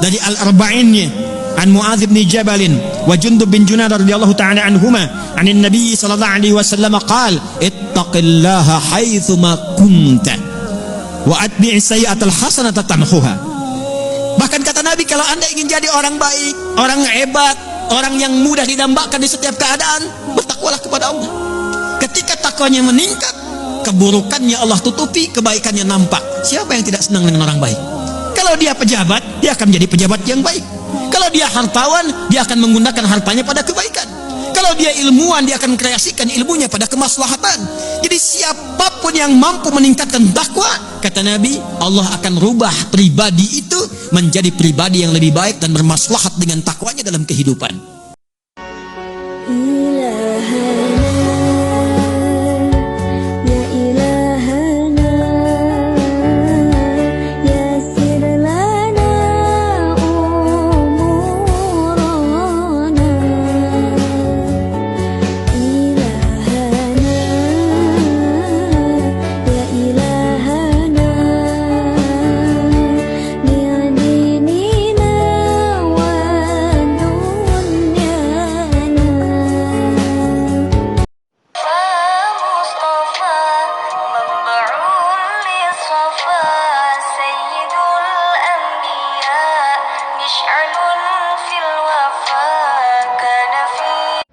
dari Al-Arba'innya an Mu'adz bin Jabal wa Jundub bin Junadah radhiyallahu ta'ala anhuma anin Nabi sallallahu alaihi wasallam qala ittaqillaha haitsu ma kunta wa atbi' sayyi'atal hasanata tamhuha. Bahkan kata Nabi, kalau Anda ingin jadi orang baik, orang hebat, orang yang mudah didambakan di setiap keadaan, bertakwalah kepada Allah. Ketika takwanya meningkat, keburukannya Allah tutupi, kebaikannya nampak. Siapa yang tidak senang dengan orang baik? Kalau dia pejabat, dia akan menjadi pejabat yang baik. Kalau dia hartawan, dia akan menggunakan hartanya pada kebaikan. Kalau dia ilmuwan, dia akan kreasikan ilmunya pada kemaslahatan. Jadi siapapun yang mampu meningkatkan takwa, kata Nabi, Allah akan rubah pribadi itu menjadi pribadi yang lebih baik dan bermaslahat dengan takwanya dalam kehidupan.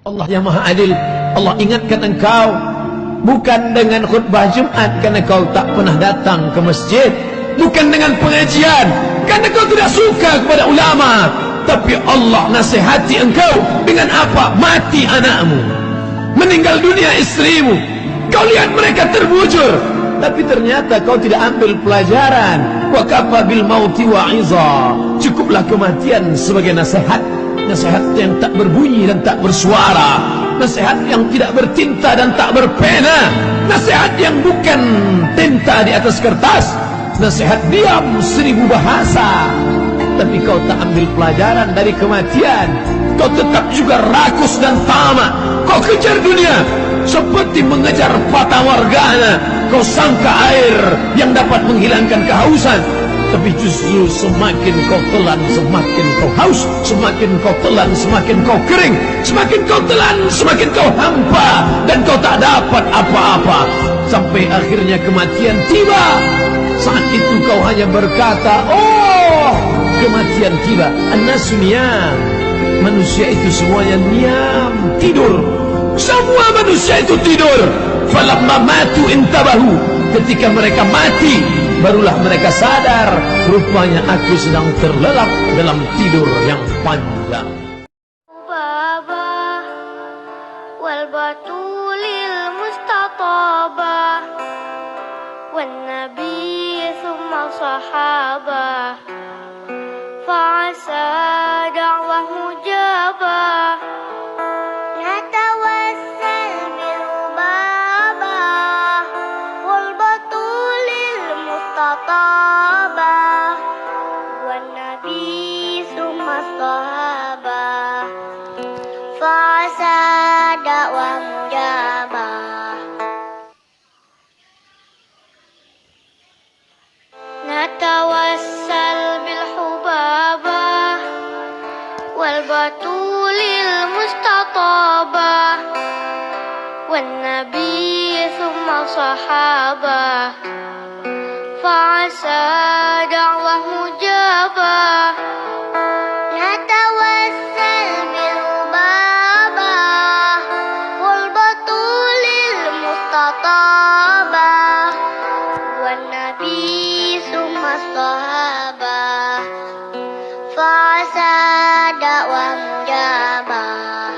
Allah yang Maha Adil, Allah ingatkan engkau bukan dengan khutbah Jumat karena kau tak pernah datang ke masjid, bukan dengan pengajian karena kau tidak suka kepada ulama, tapi Allah nasihati engkau dengan apa? Mati anakmu, meninggal dunia istrimu, kau lihat mereka terbujur, tapi ternyata kau tidak ambil pelajaran. Wa kafa bil mauti wa'iza, cukuplah kematian sebagai nasihat. Nasihat yang tak berbunyi dan tak bersuara, nasihat yang tidak bertinta dan tak berpena, nasihat yang bukan tinta di atas kertas, nasihat diam 1000 bahasa. Tapi kau tak ambil pelajaran dari kematian, kau tetap juga rakus dan tamak, kau kejar dunia seperti mengejar fata morgana. Kau sangka air yang dapat menghilangkan kehausan, tapi justru semakin kau telan semakin kau haus, semakin kau telan semakin kau kering, semakin kau telan semakin kau hampa, dan kau tak dapat apa-apa sampai akhirnya kematian tiba. Saat itu kau hanya berkata, oh kematian tiba. An-nasu niyam, manusia itu semuanya niam, tidur. Semua manusia itu tidur. Falamma matu intabahu, ketika mereka mati barulah mereka sadar, rupanya aku sedang terlelap dalam tidur yang panjang. Baba wal batulil mustatabah wan nabi thumma sahabah fa'asa da'wah mujabah natawassal bil babah wal batulil mustatabah wan nabi thumma sahabah fa'asa da'wah mujabah natawassal bil hubabah wal batulil mustatabah wan nabi thumma sahabah fa'asa da'wah mujabah sahabah fa'asa dakwah mujabah.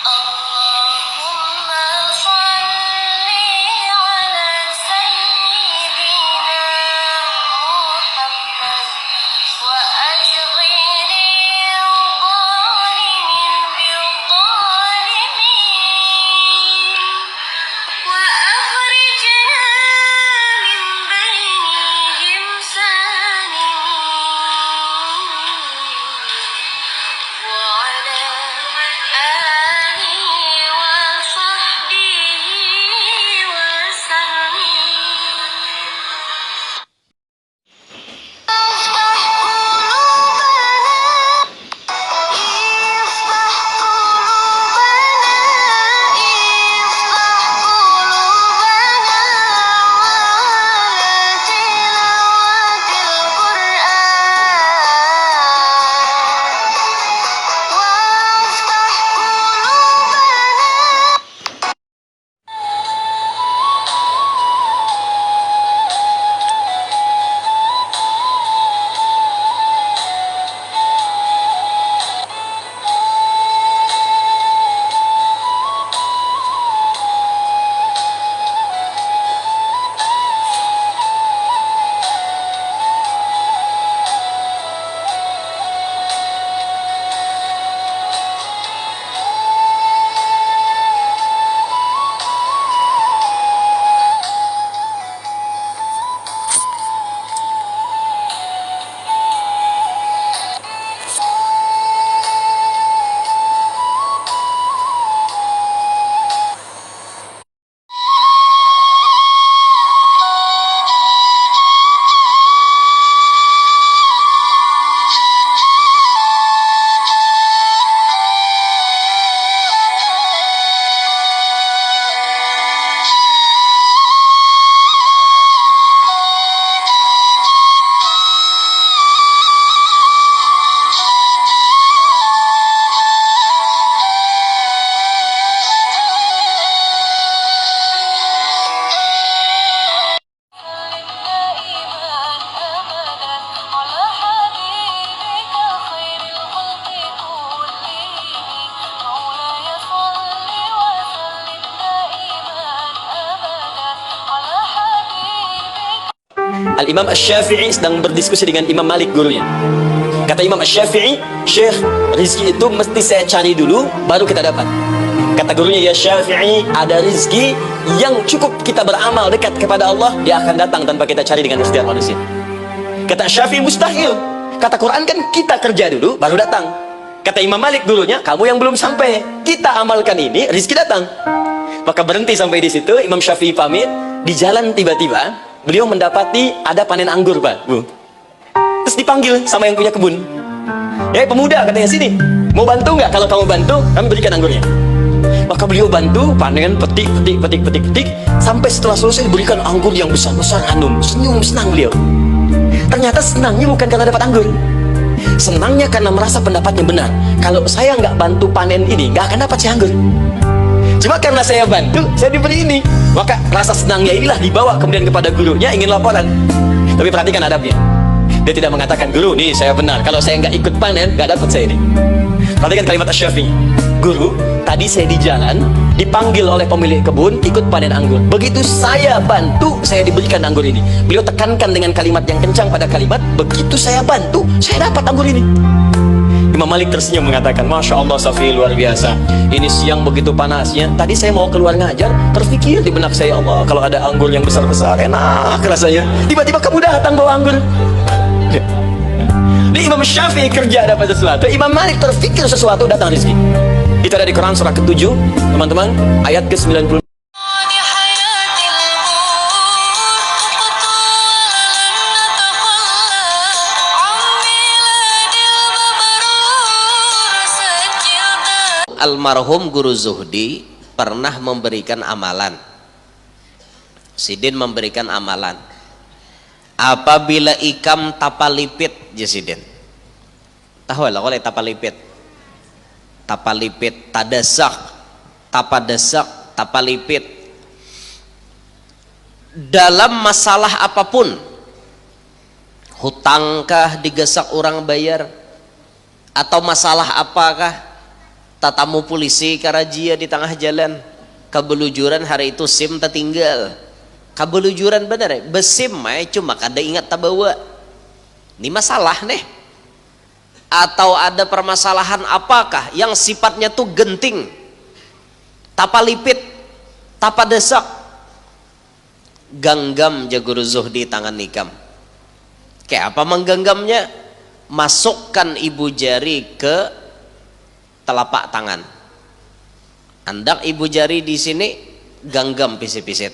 Allahumma salli ala sayyidina Muhammad wa ashghili al-zalimin bil-zalimin wa akhrijna min bainihim salimin wa ala alihi wa sahbihi wa sallim. Al-Imam Asy-Syafi'i sedang berdiskusi dengan Imam Malik gurunya. Kata Imam Asy-Syafi'i, Syekh, rizki itu mesti saya cari dulu baru kita dapat. Kata gurunya, ya Syafi'i, ada rizki yang cukup kita beramal dekat kepada Allah, dia akan datang tanpa kita cari dengan ikhtiar manusia. Kata Syafi'i, mustahil. Kata Quran kan kita kerja dulu baru datang. Kata Imam Malik dulunya, kamu yang belum sampai, kita amalkan ini, rizki datang. Maka berhenti sampai di situ. Imam Syafi'i pamit. Di jalan tiba-tiba beliau mendapati ada panen anggur, Pak, Bu. Terus dipanggil sama yang punya kebun. Ya pemuda, katanya, sini, mau bantu nggak? Kalau kamu bantu, kami berikan anggurnya. Maka beliau bantu panen, petik, sampai setelah selesai diberikan anggur yang besar-besar. Hanum senyum, senang beliau. Ternyata senangnya bukan karena dapat anggur, senangnya karena merasa pendapatnya benar. Kalau saya nggak bantu panen ini, nggak akan dapat si anggur. Cuma karena saya bantu, saya diberi ini. Maka rasa senangnya inilah dibawa kemudian kepada gurunya, ingin laporan. Tapi perhatikan adabnya. Dia tidak mengatakan, guru, nih saya benar, kalau saya nggak ikut panen, nggak dapat saya ini. Perhatikan kalimat Asy-Syafi'i. Guru, tadi saya di jalan, dipanggil oleh pemilik kebun, ikut panen anggur. Begitu saya bantu, saya diberikan anggur ini. Beliau tekankan dengan kalimat yang kencang pada kalimat, begitu saya bantu, saya dapat anggur ini. Imam Malik tersenyum mengatakan, Masya Allah, Syafi'i luar biasa. Ini siang begitu panasnya, tadi saya mau keluar ngajar, terpikir di benak saya, Allah, kalau ada anggur yang besar-besar, enak rasanya. Tiba-tiba kamu datang bawa anggur. Di Imam Syafi'i kerja dapat sesuatu, Imam Malik terfikir sesuatu, datang rezeki. Itu ada di Quran surah ke-7, teman-teman, ayat ke-90. Almarhum Guru Zuhdi pernah memberikan amalan. Sidin memberikan amalan. Apabila ikam tapalipit, Sidin. Tahu lah kalau tapalipit. Tapalipit, tadasak, tapadesak, tapalipit. dalam masalah apapun, hutangkah digesak orang bayar, atau masalah apakah, tatamu polisi karajia di tengah jalan, kebelujuran hari itu SIM tertinggal, kebelujuran bener ya, besim cuma kada ingat tabawa, ini masalah nih. Atau ada permasalahan apakah yang sifatnya tuh genting, tapalipit, tapadesak, ganggam Guru Zuhdi tangan nikam. Kayak apa menggenggamnya? Masukkan ibu jari ke telapak tangan. Andak ibu jari di sini, ganggam pisit-pisit.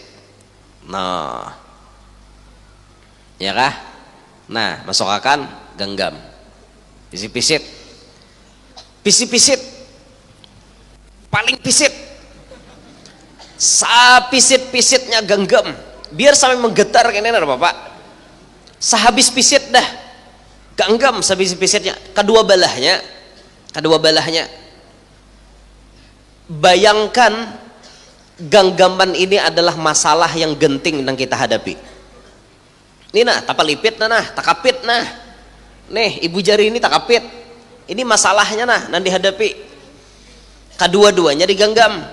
Nah, ya kah? Nah, masukkan ganggam. Pisit-pisit. Pisit-pisit. Paling pisit. Sapisit-pisitnya genggam, biar sampai menggetar kayak ini Bapak. Sehabis pisit dah genggam, sehabis pisitnya kedua belahnya. Bayangkan genggaman ini adalah masalah yang genting yang kita hadapi. Ini nah tapalipit nah takapit nah, nih ibu jari ini takapit, ini masalahnya nah nanti hadapi. Kedua-duanya digenggam,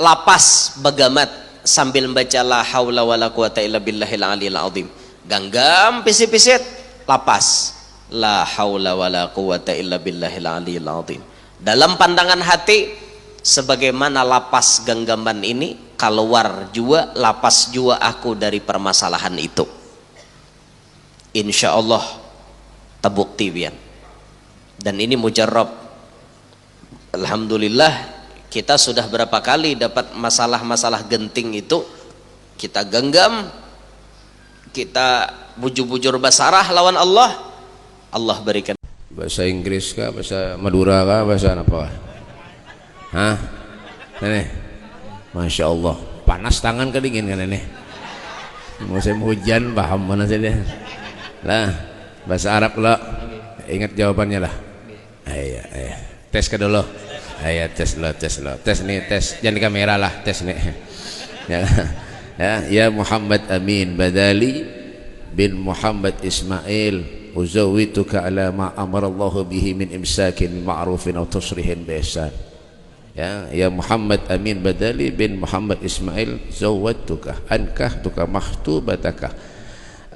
lapas bagamat sambil membaca la haula wala quwata illa billahil aliyil azim. Genggam pisit-pisit, lapas la haula wala quwata illa billahil aliyil azim. Dalam pandangan hati, sebagaimana lapas genggaman ini keluar jua, lapas jua aku dari permasalahan itu. Insya Allah terbukti bian. Dan ini mujarab. Alhamdulillah kita sudah berapa kali dapat masalah-masalah genting itu kita genggam, kita bujur-bujur basarah lawan Allah, Allah berikan. Bahasa Inggris kah, bahasa Madura kah, bahasa apa? Hah? Nenek, Masya Allah, panas tangan kedingin kan nenek. Musim hujan paham mana saja. Lah, bahasa Arab lah. Ingat jawabannya lah. Ayo, ayo. Tes ke dulu. Ayo tes lo, tes nih, tes. Jangan di kamera lah, tes nih. Ya Muhammad Amin Badali bin Muhammad Ismail, uzawwituka ala ma amarallahu bihi min imsakin ma'rufin aw tasrihin bi ihsan. Ya Muhammad Amin Badali bin Muhammad Ismail, zawwatuka ankahtuka mahtubataka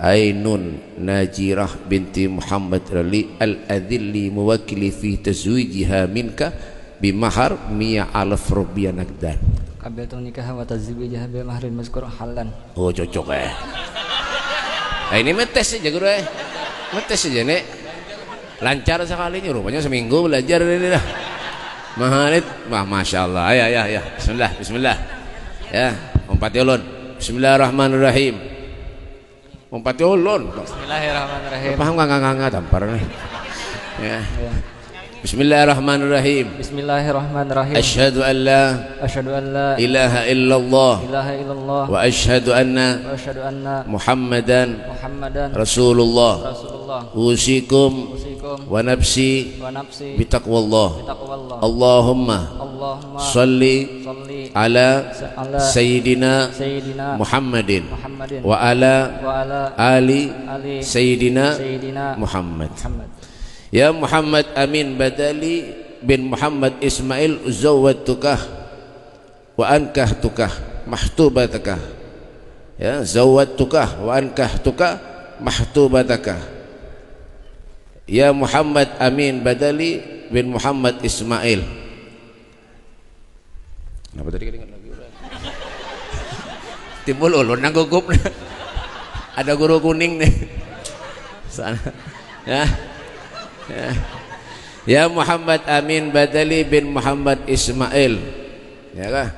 Ainun Najirah binti Muhammad Rali al-adhilli muwakkili fi tazwijiha minka bimahar 100,000 rupiah naqdan. Qabiltu nikah wa tazwijaha bil mahril mazkur halan. Oh cocok ini metes aja guru metes aja nek lancar sekalinya, rupanya seminggu belajar ini dah. Mahalit, wah masya Allah. Ya Bismillah ya umpat ulun. Bismillahirrahmanirrahim. Umpat ulun. Bismillahirrahmanirrahim. Paham nggak tampar nih ya. Bismillahirrahmanirrahim. Bismillahirrahmanirrahim. Asyhadu an la ilaha illallah wa asyhadu anna Muhammadan Rasulullah. Usikum wa nafsi bitaqwallah. Allahumma salli ala sayyidina Muhammadin wa ala ali sayyidina Muhammad. Ya Muhammad Amin Badali bin Muhammad Ismail, zawwatuka wa ankahtuka mahtubataka. Ya, zawwatuka wa ankahtuka mahtubataka. Ya Muhammad Amin Badali bin Muhammad Ismail. Kenapa tadi kedengar lagi udah? Timbul ulun nang gugup. Ada guru kuning nih. Sana. Ya Muhammad Amin Badali bin Muhammad Ismail, ya kah?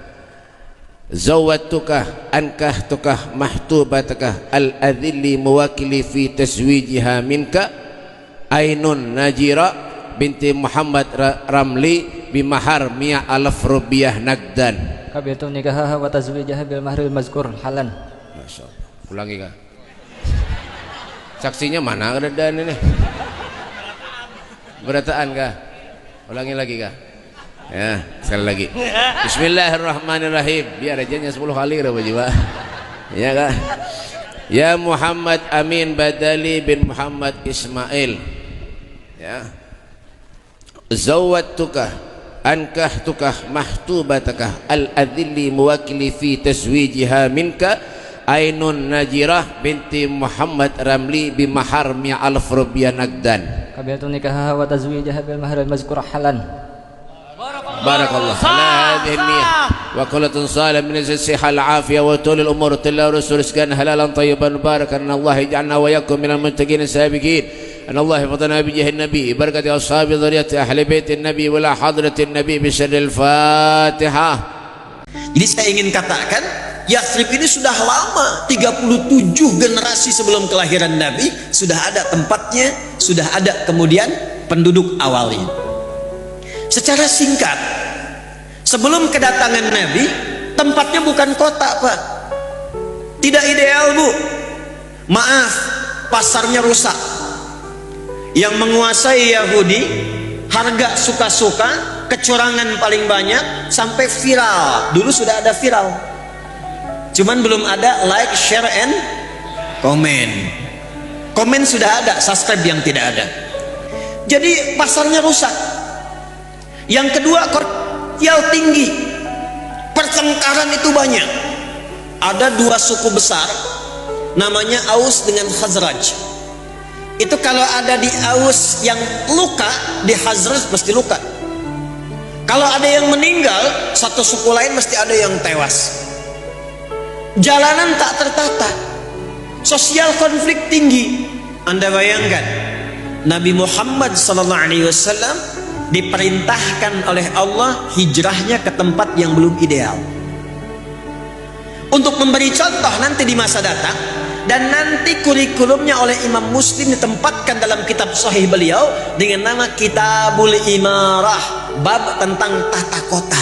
Zawwatuka ankahtuka mahtubataka al-adhilli muwakkili fi tazwijiha minka Ainun Najira binti Muhammad Ramli bimahar 100,000 rupiah naqdan. Qabiltu nikahaha wa tazwijaha bil mahril mazkur halan. Masyaallah. Ulangi kah? Saksinya mana ada ini? Berataan kah? Ulangi lagi kah? Ya, sekali lagi. Bismillahirrahmanirrahim. Biar aja 10 kali kira jiwa. Ya kan? Ya Muhammad Amin Badali bin Muhammad Ismail. Ya. Zawwatuka ankahtuka mahtubataka al-adhilli muwakili fi tazwijiha minka Ainun Najirah binti Muhammad Ramli bimahar mi'alf rupiah nagdan. Qabiltu nikahaha wa tazwijaha bil mahr al mazkur halan. Barakallah ala hadhihi niyyah wa qullatun salam min as-sihah al-afiyah wa tulul umur tilla rasul rizqan halalan tayyiban barakan Allah ij'alna wa yakum minal muttaqin as-sabiqin an Allah yafdana bi jahin nabi barakati ashabi dzurriyyati ahli baitin nabi wa la hadratin nabi bi sirril Fatihah. Jadi saya ingin katakan Yathrib ini sudah lama, 37 generasi sebelum kelahiran Nabi sudah ada tempatnya, sudah ada kemudian penduduk awalnya. Secara singkat, sebelum kedatangan Nabi, tempatnya bukan kota, Pak. Tidak ideal, Bu. Maaf, pasarnya rusak. Yang menguasai Yahudi, harga suka-suka, kecurangan paling banyak, sampai viral. Dulu sudah ada viral. Cuman belum ada like, share, and comment. Komen sudah ada, subscribe yang tidak ada. Jadi pasarnya rusak. Yang kedua, komersial tinggi, pertengkaran itu banyak. Ada dua suku besar, namanya Aus dengan Khazraj. Itu kalau ada di Aus yang luka, di Khazraj mesti luka. Kalau ada yang meninggal, satu suku lain mesti ada yang tewas. Jalanan tak tertata, sosial konflik tinggi. Anda bayangkan, Nabi Muhammad SAW diperintahkan oleh Allah hijrahnya ke tempat yang belum ideal untuk memberi contoh nanti di masa datang, dan nanti kurikulumnya oleh Imam Muslim ditempatkan dalam kitab sahih beliau dengan nama Kitabul Imarah, bab tentang tata kota.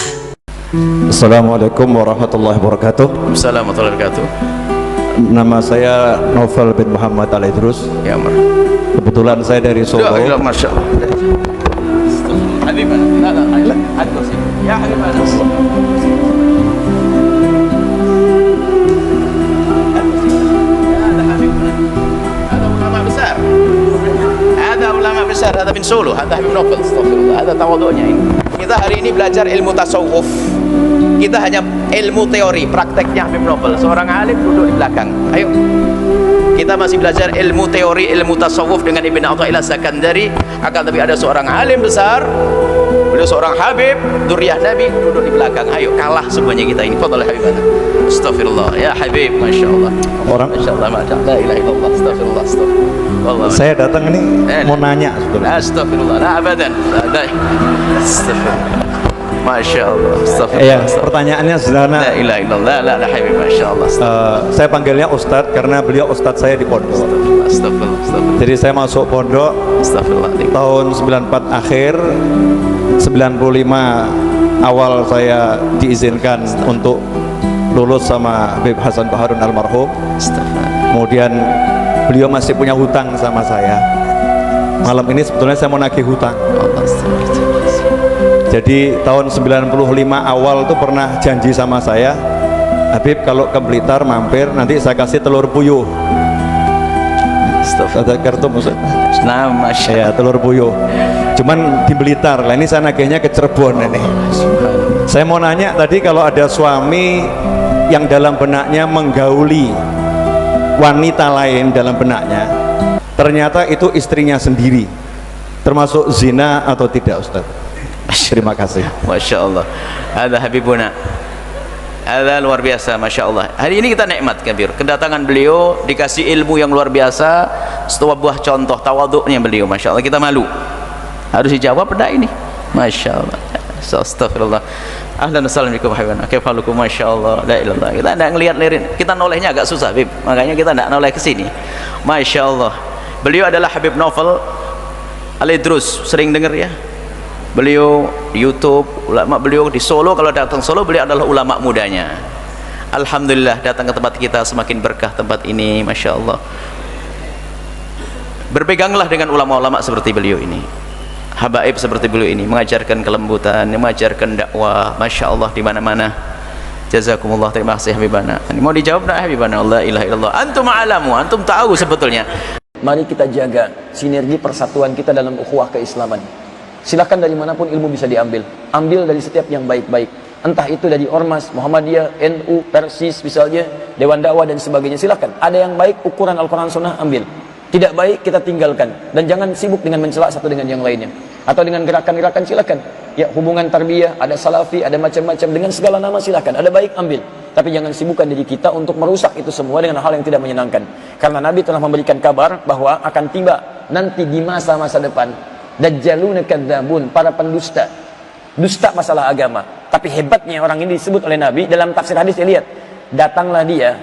Assalamualaikum warahmatullahi wabarakatuh. Assalamualaikum warahmatullahi wabarakatuh. Nama saya Novel bin Muhammad Al-Idrus. Ya, kebetulan saya dari Solo. Ya, Masya Allah. Habibana, la, ya Habibana. Ada ulama besar. Ada ulama besar. Ada bin Solo. Ada Habib Novel. Astagfirullah. Ada tawadhu'nya ini. Kita hari ini belajar ilmu tasawuf. Kita hanya ilmu teori, prakteknya Habib Novel. Seorang alim duduk di belakang. Ayo. Kita masih belajar ilmu teori, ilmu tasawuf dengan Ibn Athaillah Sakandari. Akan tapi ada seorang alim besar, beliau seorang Habib, dzurriyyah Nabi, duduk di belakang. Ayo, kalah semuanya kita ini. Fadhal Habibana. Astagfirullah. Ya Habib, Masya Allah. Masya Allah, Masya Allah. La ilaha illallah. Astagfirullah. Astagfirullah. Saya datang ini mau nanya sebetulnya. Astagfirullah. La abadan. Astagfirullah. Masya Allah. Ya, pertanyaannya sederhana. La ilaha illallah. La Habib, Masya Allah. Saya panggilnya Ustadz karena beliau Ustadz saya di pondok. Astagfirullah. Jadi saya masuk pondok tahun 94 akhir, 95 awal saya diizinkan untuk lulus sama Habib Hasan Baharun almarhum. Kemudian beliau masih punya hutang sama saya. Malam ini sebetulnya saya mau nagih hutang. Jadi tahun 95 awal itu pernah janji sama saya, Habib kalau ke Blitar mampir nanti saya kasih telur puyuh. Ada kartu maksud? Nama ya telur puyuh. Cuman di Blitar, lah ini saya nagihnya ke Cirebon ini. Saya mau nanya tadi kalau ada suami yang dalam benaknya menggauli wanita lain dalam benaknya, ternyata itu istrinya sendiri, termasuk zina atau tidak, Ustaz? Terima kasih. Masya Allah. Ada Habibuna. Ada luar biasa, Masya Allah. Hari ini kita nikmat kabir. Kedatangan beliau dikasih ilmu yang luar biasa. Sebuah buah contoh tawaduknya beliau, Masya Allah. Kita malu. Harus dijawab pada ini. Masya Allah. Astagfirullah. Ahlan assalamualaikum habibana. Kaifalukum, Masya Allah. La ilallah. Kita tidak ngelihat lirin. Kita nolehnya agak susah, Habib. Makanya kita tidak noleh ke sini. Masya Allah. Beliau adalah Habib Novel Al-Idrus. Sering dengar ya? Beliau di YouTube, ulama beliau di Solo. Kalau datang Solo, beliau adalah ulama mudanya. Alhamdulillah datang ke tempat kita semakin berkah tempat ini, Masya Allah. Berpeganglah dengan ulama-ulama seperti beliau ini, habaib seperti beliau ini, mengajarkan kelembutan, mengajarkan dakwah, Masya Allah di mana-mana. Jazakumullah, terima kasih Habibana. Ini mau dijawab nak Habibana? La ilaha illallah. Antum a'lamu, antum tahu sebetulnya. Mari kita jaga sinergi persatuan kita dalam ukhuwah keislaman. Silakan dari manapun ilmu bisa diambil. Ambil dari setiap yang baik-baik. Entah itu dari Ormas, Muhammadiyah, NU, Persis misalnya, Dewan Dakwah dan sebagainya. Silakan. Ada yang baik ukuran Al-Quran Sunnah ambil. Tidak baik kita tinggalkan. Dan jangan sibuk dengan mencela satu dengan yang lainnya. Atau dengan gerakan-gerakan silakan. Ya, hubungan tarbiyah, ada salafi, ada macam-macam, dengan segala nama silakan. Ada baik ambil. Tapi jangan sibukkan diri kita untuk merusak itu semua dengan hal yang tidak menyenangkan. Karena Nabi telah memberikan kabar bahwa akan tiba nanti di masa-masa depan dajjaluna kadzabun, para pendusta, dusta masalah agama. Tapi hebatnya orang ini disebut oleh Nabi dalam tafsir hadis, dia lihat, datanglah dia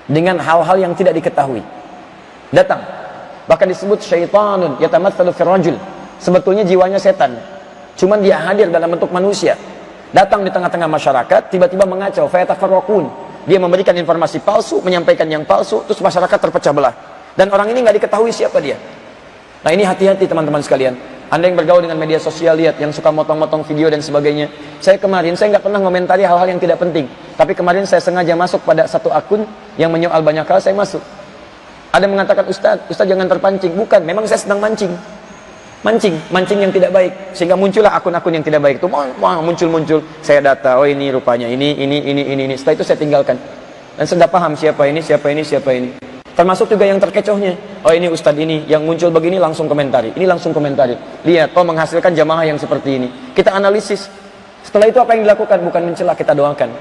dengan hal-hal yang tidak diketahui. Datang, bahkan disebut syaitanun yatamatsalu fir rajul. Sebetulnya jiwanya setan, cuman dia hadir dalam bentuk manusia. Datang di tengah-tengah masyarakat, tiba-tiba mengacau, fayatafarraqun. Dia memberikan informasi palsu, menyampaikan yang palsu, terus masyarakat terpecah belah. Dan orang ini nggak diketahui siapa dia. Nah, ini hati-hati teman-teman sekalian. Anda yang bergaul dengan media sosial, lihat yang suka motong-motong video dan sebagainya. Saya nggak pernah komentari hal-hal yang tidak penting. Tapi kemarin saya sengaja masuk pada satu akun yang menyoal banyak hal, saya masuk. Ada mengatakan, Ustaz jangan terpancing. Bukan, memang saya sedang mancing yang tidak baik, sehingga muncullah akun-akun yang tidak baik itu muncul. Saya data, oh ini rupanya ini. Setelah itu saya tinggalkan dan sudah paham siapa ini. Termasuk juga yang terkecohnya, oh ini ustadz ini yang muncul begini, langsung komentari, lihat, oh menghasilkan jamaah yang seperti ini. Kita analisis. Setelah itu apa yang dilakukan? Bukan mencela, kita doakan.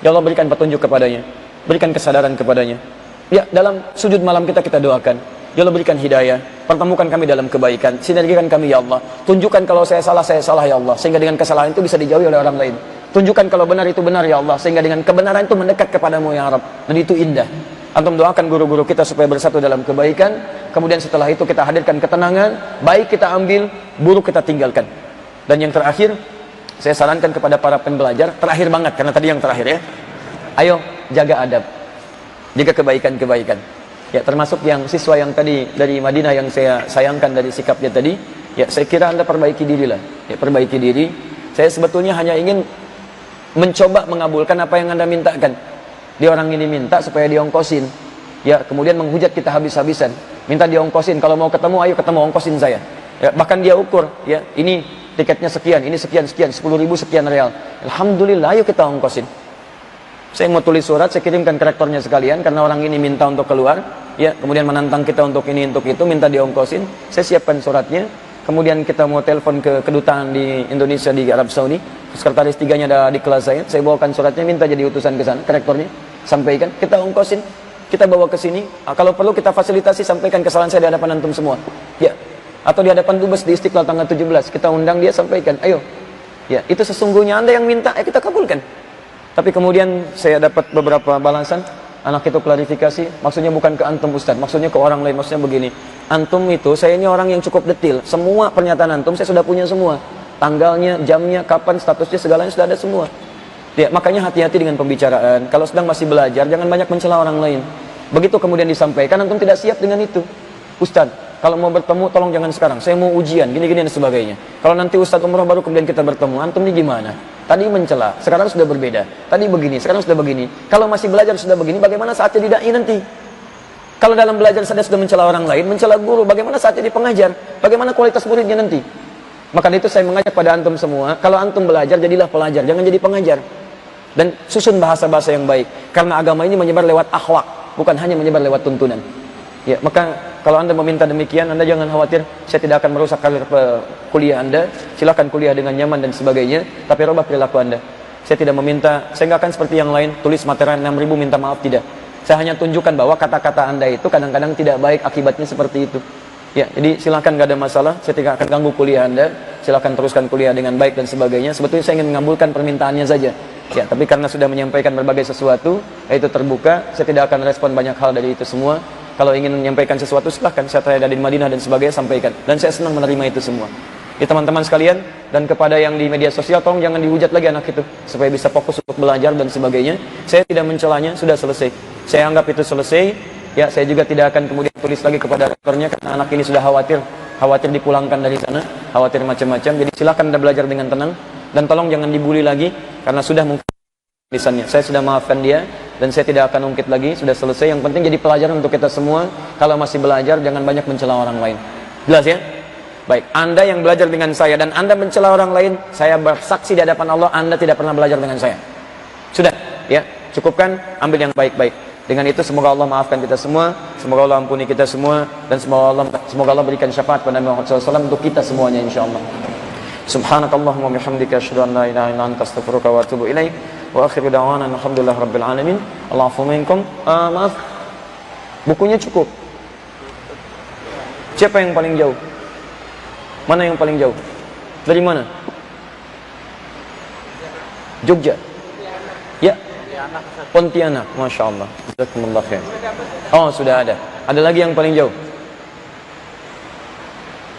Ya Allah, berikan petunjuk kepadanya, berikan kesadaran kepadanya. Ya, dalam sujud malam kita doakan, ya Allah berikan hidayah, pertemukan kami dalam kebaikan, sinergikan kami ya Allah. Tunjukkan kalau saya salah ya Allah, sehingga dengan kesalahan itu bisa dijauhi oleh orang lain. Tunjukkan kalau benar itu benar ya Allah, sehingga dengan kebenaran itu mendekat kepadamu ya Rabb. Dan itu indah. Antum doakan guru-guru kita supaya bersatu dalam kebaikan. Kemudian setelah itu kita hadirkan ketenangan, baik kita ambil, buruk kita tinggalkan. Dan yang terakhir, saya sarankan kepada para pembelajar, terakhir banget karena tadi yang terakhir ya. Ayo jaga adab, jaga kebaikan-kebaikan. Ya, termasuk yang siswa yang tadi dari Madinah yang saya sayangkan dari sikapnya tadi, ya saya kira Anda perbaiki diri lah. Ya, perbaiki diri. Saya sebetulnya hanya ingin mencoba mengabulkan apa yang Anda mintakan. Dia orang ini minta supaya diongkosin. Ya, kemudian menghujat kita habis-habisan. Minta diongkosin, kalau mau ketemu ayo ketemu, ongkosin saya. Ya, bahkan dia ukur, ya, ini tiketnya sekian, ini sekian, 10.000 sekian real. Alhamdulillah, ayo kita ongkosin. Saya mau tulis surat, saya kirimkan ke rektornya sekalian karena orang ini minta untuk keluar, ya, kemudian menantang kita untuk ini untuk itu, minta diongkosin. Saya siapkan suratnya. Kemudian kita mau telepon ke kedutaan di Indonesia di Arab Saudi. Sekretaris 3-nya ada di kelas saya bawakan suratnya, minta jadi utusan ke sana, ke rektornya, sampaikan, kita ongkosin, kita bawa ke sini. Kalau perlu kita fasilitasi, sampaikan kesalahan saya di hadapan antum semua. Ya. Atau di hadapan dubes di Istiqlal tanggal 17, kita undang dia, sampaikan, ayo. Ya, itu sesungguhnya Anda yang minta, kita kabulkan. Tapi kemudian saya dapat beberapa balasan, anak itu klarifikasi, maksudnya bukan ke antum Ustaz, maksudnya ke orang lain, maksudnya begini. Antum itu, saya ini orang yang cukup detil, semua pernyataan antum saya sudah punya semua. Tanggalnya, jamnya, kapan, statusnya, segalanya sudah ada semua. Ya, makanya hati-hati dengan pembicaraan. Kalau sedang masih belajar, jangan banyak mencela orang lain. Begitu kemudian disampaikan, antum tidak siap dengan itu. Ustaz, kalau mau bertemu, tolong jangan sekarang. Saya mau ujian, gini-gini dan sebagainya. Kalau nanti Ustaz umroh baru kemudian kita bertemu, antum ini gimana? Tadi mencela, sekarang sudah berbeda. Tadi begini, sekarang sudah begini. Kalau masih belajar sudah begini, bagaimana saat jadi dai nanti? Kalau dalam belajar saja sudah mencela orang lain, mencela guru, bagaimana saat jadi pengajar? Bagaimana kualitas muridnya nanti? Maka itu saya mengajak pada antum semua, kalau antum belajar, jadilah pelajar, jangan jadi pengajar. Dan susun bahasa-bahasa yang baik. Karena agama ini menyebar lewat akhlak, bukan hanya menyebar lewat tuntunan. Ya, maka kalau Anda meminta demikian, Anda jangan khawatir, saya tidak akan merusak karir kuliah Anda. Silakan kuliah dengan nyaman dan sebagainya, tapi rubah perilaku Anda. Saya tidak meminta, saya nggak akan seperti yang lain, tulis materai 6.000 minta maaf, tidak. Saya hanya tunjukkan bahwa kata-kata Anda itu kadang-kadang tidak baik, akibatnya seperti itu. Ya, jadi silakan, nggak ada masalah, saya tidak akan ganggu kuliah Anda. Silakan teruskan kuliah dengan baik dan sebagainya. Sebetulnya saya ingin mengabulkan permintaannya saja. Ya, tapi karena sudah menyampaikan berbagai sesuatu, yaitu terbuka, saya tidak akan respon banyak hal dari itu semua. Kalau ingin menyampaikan sesuatu, silahkan, saya ada di Madinah dan sebagainya, sampaikan. Dan saya senang menerima itu semua. Ya teman-teman sekalian, dan kepada yang di media sosial, tolong jangan dihujat lagi anak itu, supaya bisa fokus untuk belajar dan sebagainya. Saya tidak mencelanya, sudah selesai. Saya anggap itu selesai. Ya, saya juga tidak akan kemudian tulis lagi kepada rektornya, karena anak ini sudah khawatir dipulangkan dari sana, khawatir macam-macam. Jadi silakan Anda belajar dengan tenang, dan tolong jangan dibully lagi, karena sudah mungkin lisannya. Saya sudah maafkan dia dan saya tidak akan ungkit lagi, sudah selesai. Yang penting jadi pelajaran untuk kita semua. Kalau masih belajar jangan banyak mencela orang lain. Jelas ya? Baik, Anda yang belajar dengan saya dan Anda mencela orang lain, saya bersaksi di hadapan Allah Anda tidak pernah belajar dengan saya. Sudah, ya, cukupkan, ambil yang baik-baik. Dengan itu semoga Allah maafkan kita semua, semoga Allah ampuni kita semua, dan semoga Allah berikan syafaat kepada Nabi Muhammad SAW untuk kita semuanya insyaallah. Subhanakallahumma bihamdika asyhadu an la ilaha illa anta astaghfiruka wa atubu ilaik. Wa akhiru da'wana alhamdulillahi rabbil alamin. Allahu minkum. Maaf. Bukunya cukup. Siapa yang paling jauh? Mana yang paling jauh? Dari mana? Jogja. Ya. Pontianak. Masya Allah. Jazakumullah khair. Oh, sudah ada. Ada lagi yang paling jauh?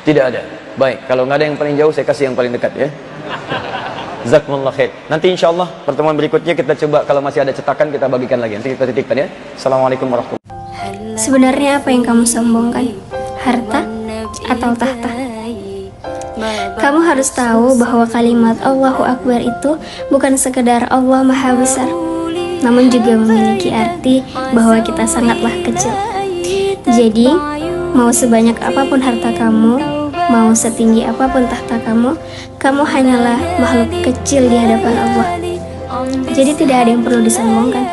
Tidak ada. Baik, kalau nggak ada yang paling jauh, saya kasih yang paling dekat ya. Jazakumullah khair. Nanti insya Allah pertemuan berikutnya kita coba, kalau masih ada cetakan kita bagikan lagi. Nanti kita titipkan ya. Assalamualaikum warahmatullahi wabarakatuh. Sebenarnya apa yang kamu sombongkan? Harta atau tahta? Kamu harus tahu bahwa kalimat Allahu Akbar itu bukan sekedar Allah Maha Besar, namun juga memiliki arti bahwa kita sangatlah kecil. Jadi, mau sebanyak apapun harta kamu, mau setinggi apapun tahta kamu, kamu hanyalah makhluk kecil di hadapan Allah. Jadi tidak ada yang perlu disombongkan.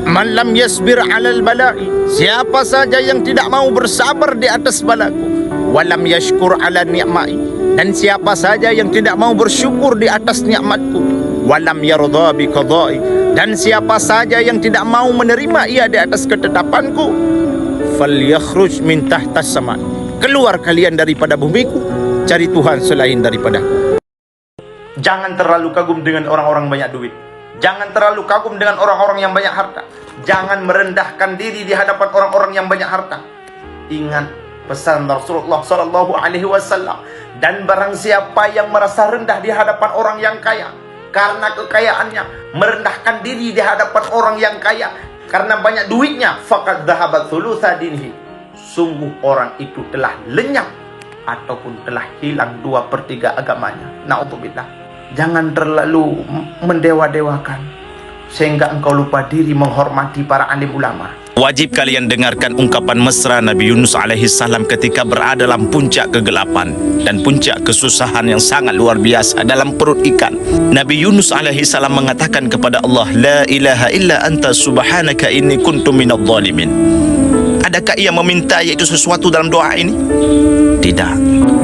Man lam yasbir 'alal bala'i, siapa saja yang tidak mau bersabar di atas balaku, walam yashkur 'ala ni'mai, dan siapa saja yang tidak mau bersyukur di atas nikmatku, walam yarda bi qada'i, dan siapa saja yang tidak mau menerima ia di atas ketetapanku, falyakhruj min tahtas sama, keluar kalian daripada bumiku, cari Tuhan selain daripadaku. Jangan terlalu kagum dengan orang-orang banyak duit. Jangan terlalu kagum dengan orang-orang yang banyak harta. Jangan merendahkan diri di hadapan orang-orang yang banyak harta. Ingat pesan Rasulullah sallallahu alaihi wasallam, dan barang siapa yang merasa rendah di hadapan orang yang kaya karena kekayaannya, merendahkan diri di hadapan orang yang kaya karena banyak duitnya, faqad dhahabat thulutsa dinhi, sungguh orang itu telah lenyap ataupun telah hilang 2/3 agamanya. Na'udzubillah. Jangan terlalu mendewa-dewakan sehingga engkau lupa diri menghormati para alim ulama. Wajib kalian dengarkan ungkapan mesra Nabi Yunus alaihi salam ketika berada dalam puncak kegelapan dan puncak kesusahan yang sangat luar biasa dalam perut ikan. Nabi Yunus alaihi salam mengatakan kepada Allah, la ilaha illa anta subhanaka inni kuntu minadh dhalimin. Adakah ia meminta yaitu sesuatu dalam doa ini? Tidak.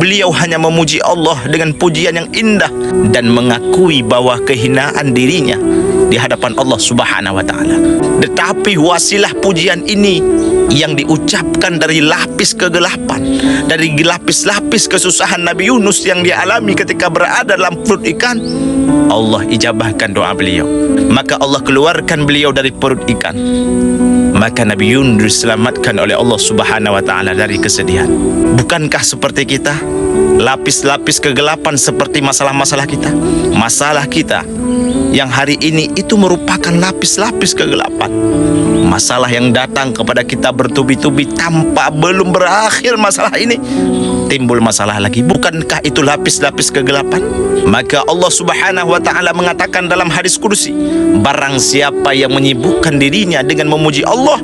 Beliau hanya memuji Allah dengan pujian yang indah dan mengakui bahwa kehinaan dirinya di hadapan Allah Subhanahu wa taala. Tetapi wasilah pujian ini yang diucapkan dari lapis kegelapan, dari lapis-lapis kesusahan Nabi Yunus yang dialami ketika berada dalam perut ikan, Allah ijabahkan doa beliau. Maka Allah keluarkan beliau dari perut ikan. Maka Nabi Yunus diselamatkan oleh Allah Subhanahu wa taala dari kesedihan. Bukankah seperti kita? Lapis-lapis kegelapan seperti masalah-masalah kita. Masalah kita yang hari ini itu merupakan lapis-lapis kegelapan. Masalah yang datang kepada kita bertubi-tubi tanpa belum berakhir masalah ini, timbul masalah lagi. Bukankah itu lapis-lapis kegelapan? Maka Allah Subhanahu wa taala mengatakan dalam hadis kursi, barang siapa yang menyibukkan dirinya dengan memuji Allah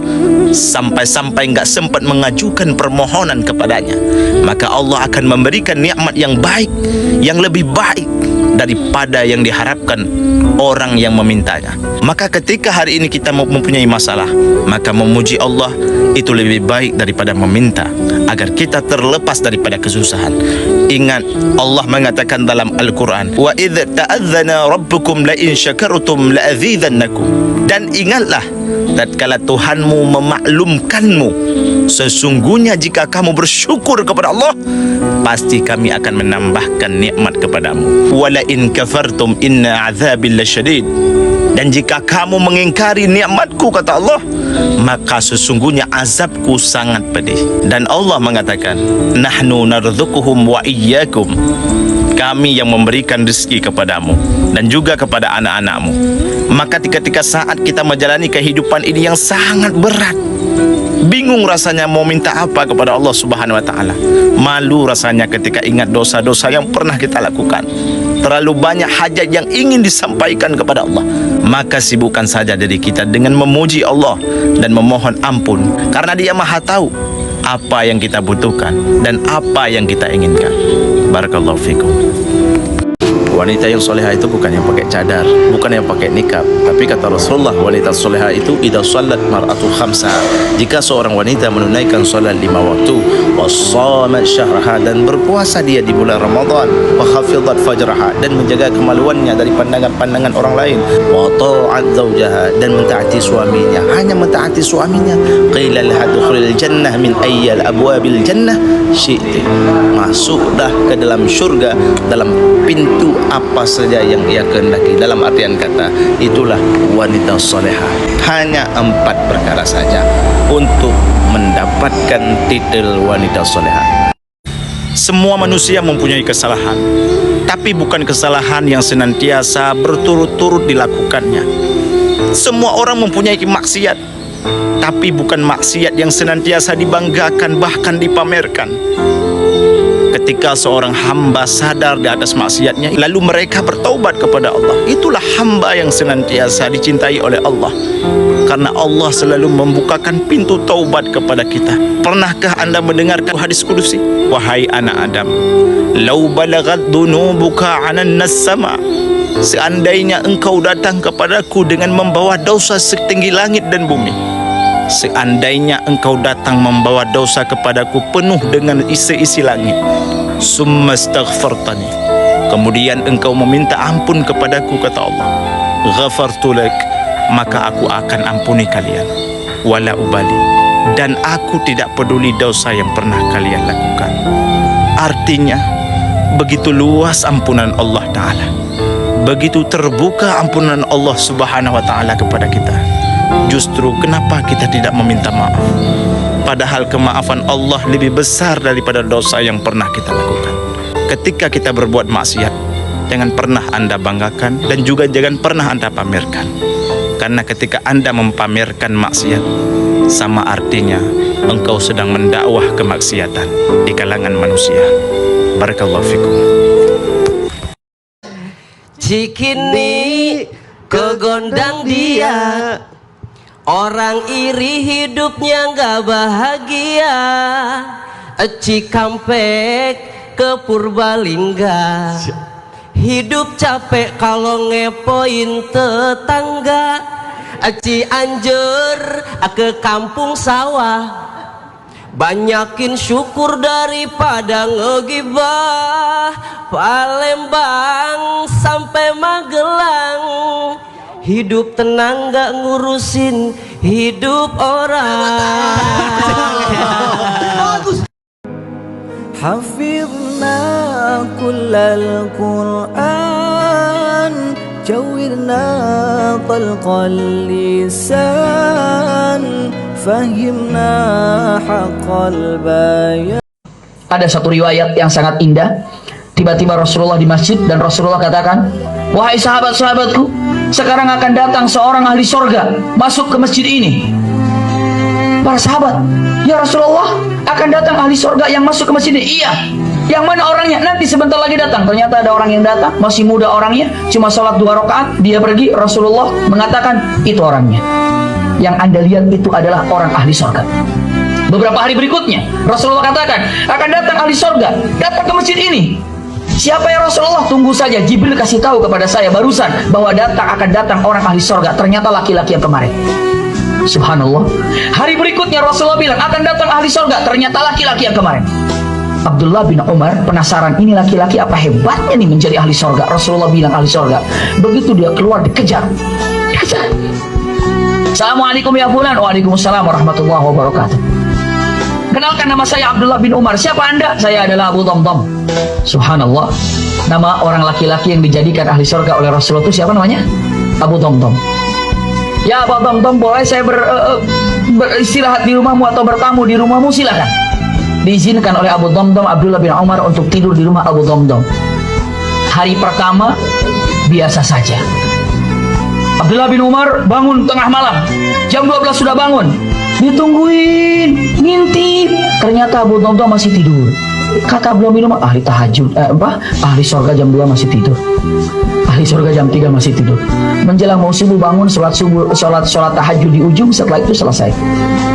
sampai-sampai enggak sempat mengajukan permohonan kepadanya, maka Allah akan memberikan nikmat yang baik, yang lebih baik daripada yang diharapkan orang yang memintanya. Maka ketika hari ini kita mempunyai masalah, maka memuji Allah itu lebih baik daripada meminta agar kita terlepas daripada kesusahan. Ingat, Allah mengatakan dalam Al-Quran, wa idh ta'adzana rabbukum la in syakartum la azidannakum. Dan ingatlah tatkala Tuhanmu memaklumkanmu, sesungguhnya jika kamu bersyukur kepada Allah, pasti kami akan menambahkan nikmat kepadamu. Wala in kafartum inna azabil lasyadid. Dan jika kamu mengingkari nikmatku, kata Allah, maka sesungguhnya azabku sangat pedih. Dan Allah mengatakan, nahnu narzuquhum wa iyyakum. Kami yang memberikan rezeki kepadamu dan juga kepada anak-anakmu. Maka ketika saat kita menjalani kehidupan ini yang sangat berat, bingung rasanya mau minta apa kepada Allah Subhanahu wa taala. Malu rasanya ketika ingat dosa-dosa yang pernah kita lakukan. terlalu banyak hajat yang ingin disampaikan kepada Allah. Maka sibukkan saja diri kita dengan memuji Allah dan memohon ampun, karena Dia Maha tahu apa yang kita butuhkan dan apa yang kita inginkan. Barakallahu fikum. Wanita yang soleha itu bukan yang pakai cadar, bukan yang pakai nikab, tapi kata Rasulullah, wanita soleha itu idza shallat mar'atu khamsa, jika seorang wanita menunaikan solat 5 waktu, wassamat syahraha, dan berpuasa dia di bulan Ramadan, wa hafizat fajraha, dan menjaga kemaluannya dari pandangan-pandangan orang lain, wa ta'at zawjaha, dan mentaati suaminya, hanya mentaati suaminya, qila laha dukhulil jannah min ayyal abwabil jannah syi'ti, masuk dah ke dalam syurga dalam pintu apa saja yang ia kehendaki. Dalam artian kata, itulah wanita soleha. Hanya 4 perkara saja untuk mendapatkan titel wanita soleha. Semua manusia mempunyai kesalahan, tapi bukan kesalahan yang senantiasa berturut-turut dilakukannya. Semua orang mempunyai maksiat, tapi bukan maksiat yang senantiasa dibanggakan bahkan dipamerkan. Ketika seorang hamba sadar di atas maksiatnya, lalu mereka bertaubat kepada Allah, itulah hamba yang senantiasa dicintai oleh Allah, karena Allah selalu membukakan pintu taubat kepada kita. Pernahkah anda mendengarkan hadis kudusi? Wahai anak Adam, lau balagat dunubuka anan nas-sama, seandainya engkau datang kepadaku dengan membawa dosa setinggi langit dan bumi, seandainya engkau datang membawa dosa kepadaku penuh dengan isi-isi langit, summa astaghfartani, kemudian engkau meminta ampun kepadaku, kata Allah, ghafartu lak, maka aku akan ampuni kalian, wala ubali, dan aku tidak peduli dosa yang pernah kalian lakukan. Artinya, begitu luas ampunan Allah Ta'ala, begitu terbuka ampunan Allah Subhanahu wa Ta'ala kepada kita. Justru kenapa kita tidak meminta maaf, padahal kemaafan Allah lebih besar daripada dosa yang pernah kita lakukan. Ketika kita berbuat maksiat, jangan pernah anda banggakan dan juga jangan pernah anda pamerkan, karena ketika anda mempamerkan maksiat, sama artinya engkau sedang mendakwah kemaksiatan di kalangan manusia. Barakallahu fikum. Cikini kegondang dia, orang iri hidupnya nggak bahagia. Cikampek ke Purbalingga, hidup capek kalau ngepoin tetangga. Cianjur ke kampung sawah, banyakin syukur daripada ngegibah. Palembang sampai Magelang, hidup tenang gak ngurusin hidup orang. Hafizna kullal Qur'an, jawirna talqal lisan, fahimna haqqal bayan. Ada satu riwayat yang sangat indah. Tiba-tiba Rasulullah di masjid dan Rasulullah katakan, wahai sahabat-sahabatku, sekarang akan datang seorang ahli sorga masuk ke masjid ini. Para sahabat, ya Rasulullah, akan datang ahli sorga yang masuk ke masjid ini? Iya. Yang mana orangnya? Nanti sebentar lagi datang. Ternyata ada orang yang datang, masih muda orangnya, cuma sholat 2 rakaat, dia pergi. Rasulullah mengatakan, itu orangnya. Yang anda lihat itu adalah orang ahli sorga. Beberapa hari berikutnya, Rasulullah katakan, akan datang ahli sorga, datang ke masjid ini. Siapa ya Rasulullah? Tunggu saja, Jibril kasih tahu kepada saya barusan bahwa akan datang orang ahli sorga. Ternyata laki-laki yang kemarin. Subhanallah. Hari berikutnya Rasulullah bilang akan datang ahli sorga. Ternyata laki-laki yang kemarin. Abdullah bin Umar penasaran, ini laki-laki apa hebatnya nih menjadi ahli sorga. Rasulullah bilang ahli sorga. Begitu dia keluar dikejar. Assalamualaikum ya fulan. Waalaikumsalam warahmatullahi wabarakatuh. Kenalkan, nama saya Abdullah bin Umar. Siapa anda? Saya adalah Abu Damdam. Subhanallah. Nama orang laki-laki yang dijadikan ahli surga oleh Rasulullah itu siapa namanya? Abu Damdam. Ya Abu Damdam, boleh saya beristirahat di rumahmu atau bertamu di rumahmu? Silakan. Diizinkan oleh Abu Damdam Abdullah bin Umar untuk tidur di rumah Abu Damdam. Hari pertama biasa saja. Abdullah bin Umar bangun tengah malam, jam 12 sudah bangun. Ditungguin, ngintip. Ternyata Abu Damdam masih tidur. Kakak belum minum, ahli tahajud, ahli surga jam 2 masih tidur. Ahli surga jam 3 masih tidur. Menjelang mau subuh bangun, sholat tahajud di ujung, setelah itu selesai.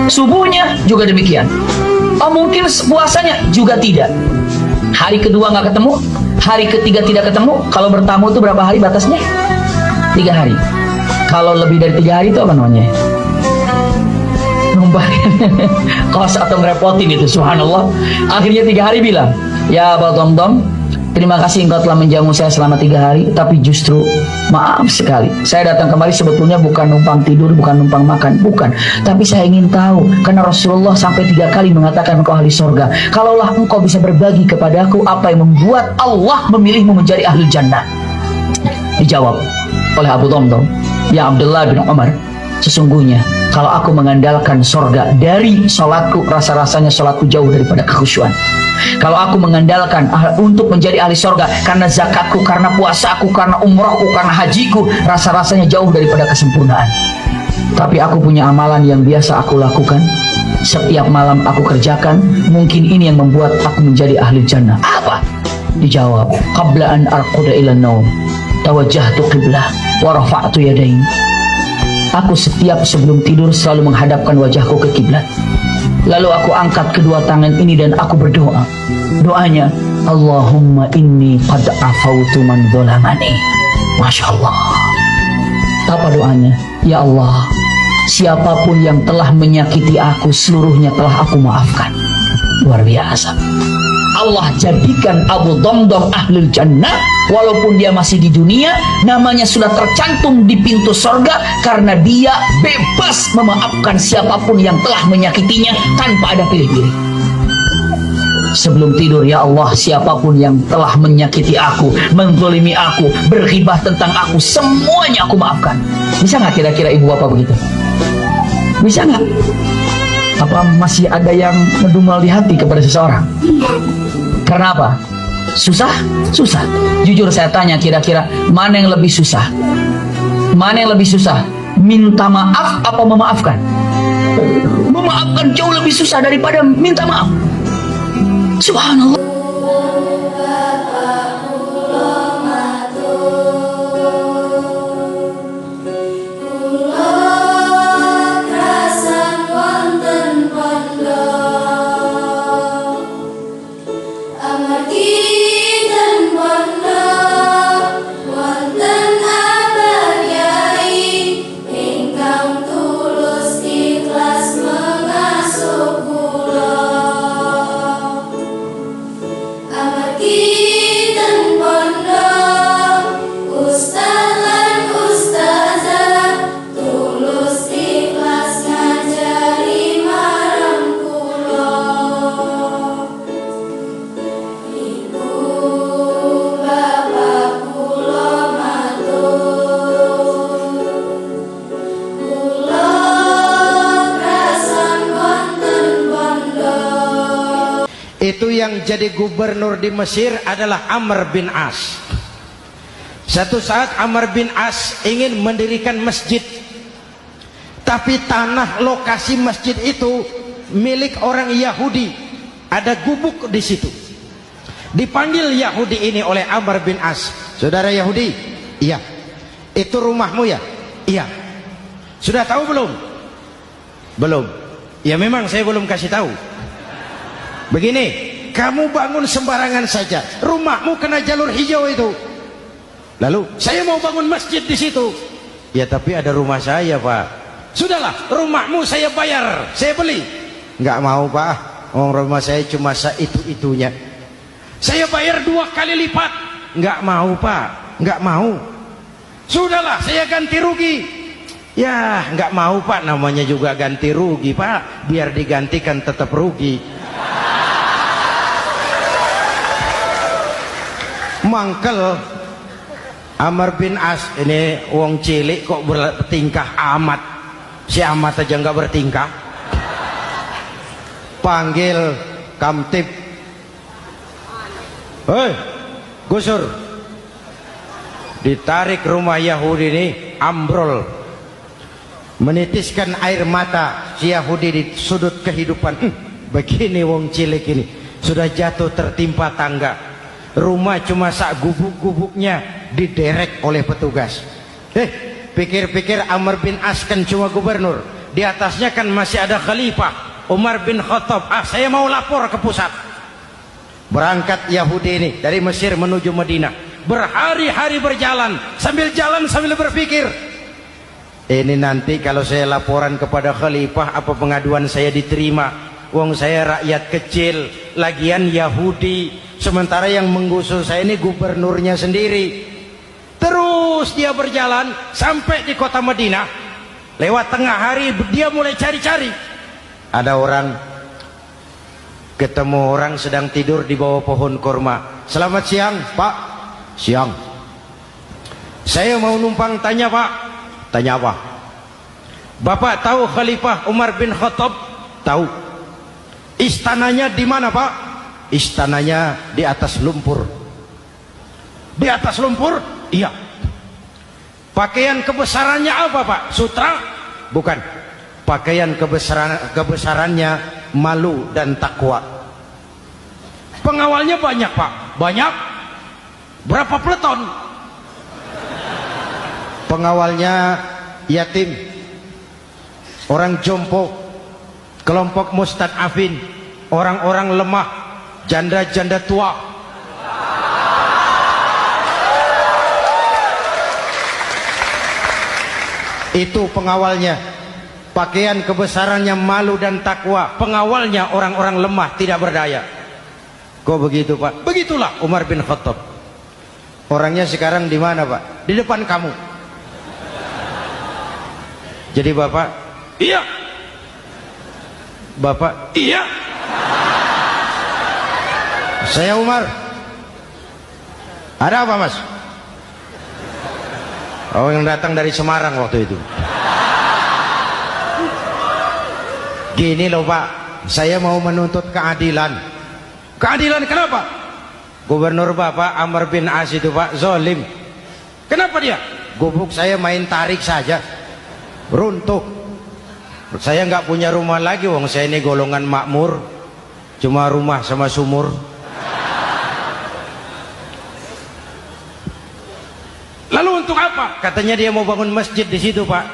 Subuhnya juga demikian. Oh mungkin puasanya juga tidak. Hari kedua nggak ketemu, hari ketiga tidak ketemu. Kalau bertamu itu berapa hari batasnya? 3 hari. Kalau lebih dari 3 hari itu apa namanya? Numbahin kos atau ngerepotin itu, subhanallah. Akhirnya 3 hari bilang, ya Abah Tom, terima kasih engkau telah menjamu saya selama 3 hari, tapi justru maaf sekali, saya datang kemari sebetulnya bukan numpang tidur, bukan numpang makan, bukan, tapi saya ingin tahu, karena Rasulullah sampai 3 kali mengatakan engkau ahli surga. Kalaulah engkau bisa berbagi kepadaku apa yang membuat Allah memilihmu menjadi ahli jannah. Dijawab oleh Abu Dhamdam, ya Abdullah bin Umar, sesungguhnya kalau aku mengandalkan surga dari sholatku, rasa-rasanya sholatku jauh daripada kekhusyuan. Kalau aku mengandalkan untuk menjadi ahli surga karena zakatku, karena puasaku, karena umrohku, karena hajiku, rasa-rasanya jauh daripada kesempurnaan. Tapi aku punya amalan yang biasa aku lakukan, setiap malam aku kerjakan, mungkin ini yang membuat aku menjadi ahli jannah. Apa? Dijawab, qabla an arquda ila naum tawajjahtu qiblah wa rafa'tu yadayn. Aku setiap sebelum tidur selalu menghadapkan wajahku ke kiblat. Lalu aku angkat kedua tangan ini dan aku berdoa. Doanya, Allahumma inni qad afautu man dzalamani. Masya Allah. Apa doanya? Ya Allah, siapapun yang telah menyakiti aku, seluruhnya telah aku maafkan. Luar biasa. Allah jadikan Abu Dhamdam ahlul jannah, walaupun dia masih di dunia, namanya sudah tercantum di pintu sorga karena dia bebas memaafkan siapapun yang telah menyakitinya tanpa ada pilih-pilih. Sebelum tidur, ya Allah, siapapun yang telah menyakiti aku, menzalimi aku, berghibah tentang aku, semuanya aku maafkan. Bisa nggak kira-kira ibu bapak begitu? Bisa nggak? Apa masih ada yang ngedumel di hati kepada seseorang? Karena apa? Susah? Susah. Jujur saya tanya, kira-kira mana yang lebih susah? Mana yang lebih susah? Minta maaf apa memaafkan? Memaafkan jauh lebih susah daripada minta maaf. Subhanallah. Itu yang jadi gubernur di Mesir adalah Amr bin As. Satu saat Amr bin As ingin mendirikan masjid, tapi tanah lokasi masjid itu milik orang Yahudi. Ada gubuk di situ. Dipanggil Yahudi ini oleh Amr bin As. Saudara Yahudi, iya. Itu rumahmu ya? Iya. Sudah tahu belum? Belum. Ya memang saya belum kasih tahu. Begini, kamu bangun sembarangan saja, rumahmu kena jalur hijau itu. Lalu saya mau bangun masjid di situ. Ya tapi ada rumah saya, Pak. Sudahlah, rumahmu saya bayar, saya beli. Nggak mau, Pak. Rumah saya cuma itu-itunya. Saya bayar 2 kali lipat. Nggak mau, Pak. Nggak mau. Sudahlah, saya ganti rugi. Ya nggak mau, Pak. Namanya juga ganti rugi, Pak. Biar digantikan tetap rugi. Mangkel Amr bin As ini wong cilik kok bertingkah amat. Si amat aja nggak bertingkah. Panggil kamtib. Hei, gusur. Ditarik rumah Yahudi ini, ambrol. Menitiskan air mata si Yahudi di sudut kehidupan. Begini wong cilik ini. sudah jatuh tertimpa tangga. Rumah cuma sak gubuk-gubuknya diderek oleh petugas. Pikir-pikir Amr bin As kan cuma gubernur, di atasnya kan masih ada khalifah Umar bin Khattab. Saya mau lapor ke pusat. Berangkat Yahudi ini dari Mesir menuju Madinah, berhari-hari berjalan sambil berpikir, ini nanti kalau saya laporan kepada khalifah, apa pengaduan saya diterima? Wong saya rakyat kecil, lagian Yahudi, sementara yang menggusur saya ini gubernurnya sendiri. Terus dia berjalan sampai di kota Madinah. Lewat tengah hari dia mulai cari-cari. Ada orang, ketemu orang sedang tidur di bawah pohon kurma. Selamat siang, Pak. Siang. Saya mau numpang tanya, Pak. Tanya apa? Bapak tahu Khalifah Umar bin Khattab? Tahu. Istananya di mana, Pak? Istananya di atas lumpur. Di atas lumpur? Iya. Pakaian kebesarannya apa, Pak? Sutra? Bukan. Pakaian kebesarannya malu dan takwa. Pengawalnya banyak, Pak. Banyak? Berapa peleton? Pengawalnya yatim, orang jompo, kelompok mustad'afin, orang-orang lemah, janda-janda tua. Itu pengawalnya. Pakaian kebesarannya malu dan takwa. Pengawalnya orang-orang lemah, tidak berdaya. Kok begitu, Pak? Begitulah Umar bin Khattab. Orangnya sekarang di mana, Pak? Di depan kamu. Jadi Bapak? Iya. Bapak? Iya. Saya Umar. Ada apa, Mas? Oh, yang datang dari Semarang waktu itu. Gini loh, Pak, saya mau menuntut keadilan. Keadilan kenapa? Gubernur Bapak Amr bin As itu, Pak, zolim. Kenapa dia? Gubuk saya main tarik saja, runtuh. Saya nggak punya rumah lagi, wong saya ini golongan makmur, cuma rumah sama sumur. Lalu untuk apa? Katanya dia mau bangun masjid di situ, Pak.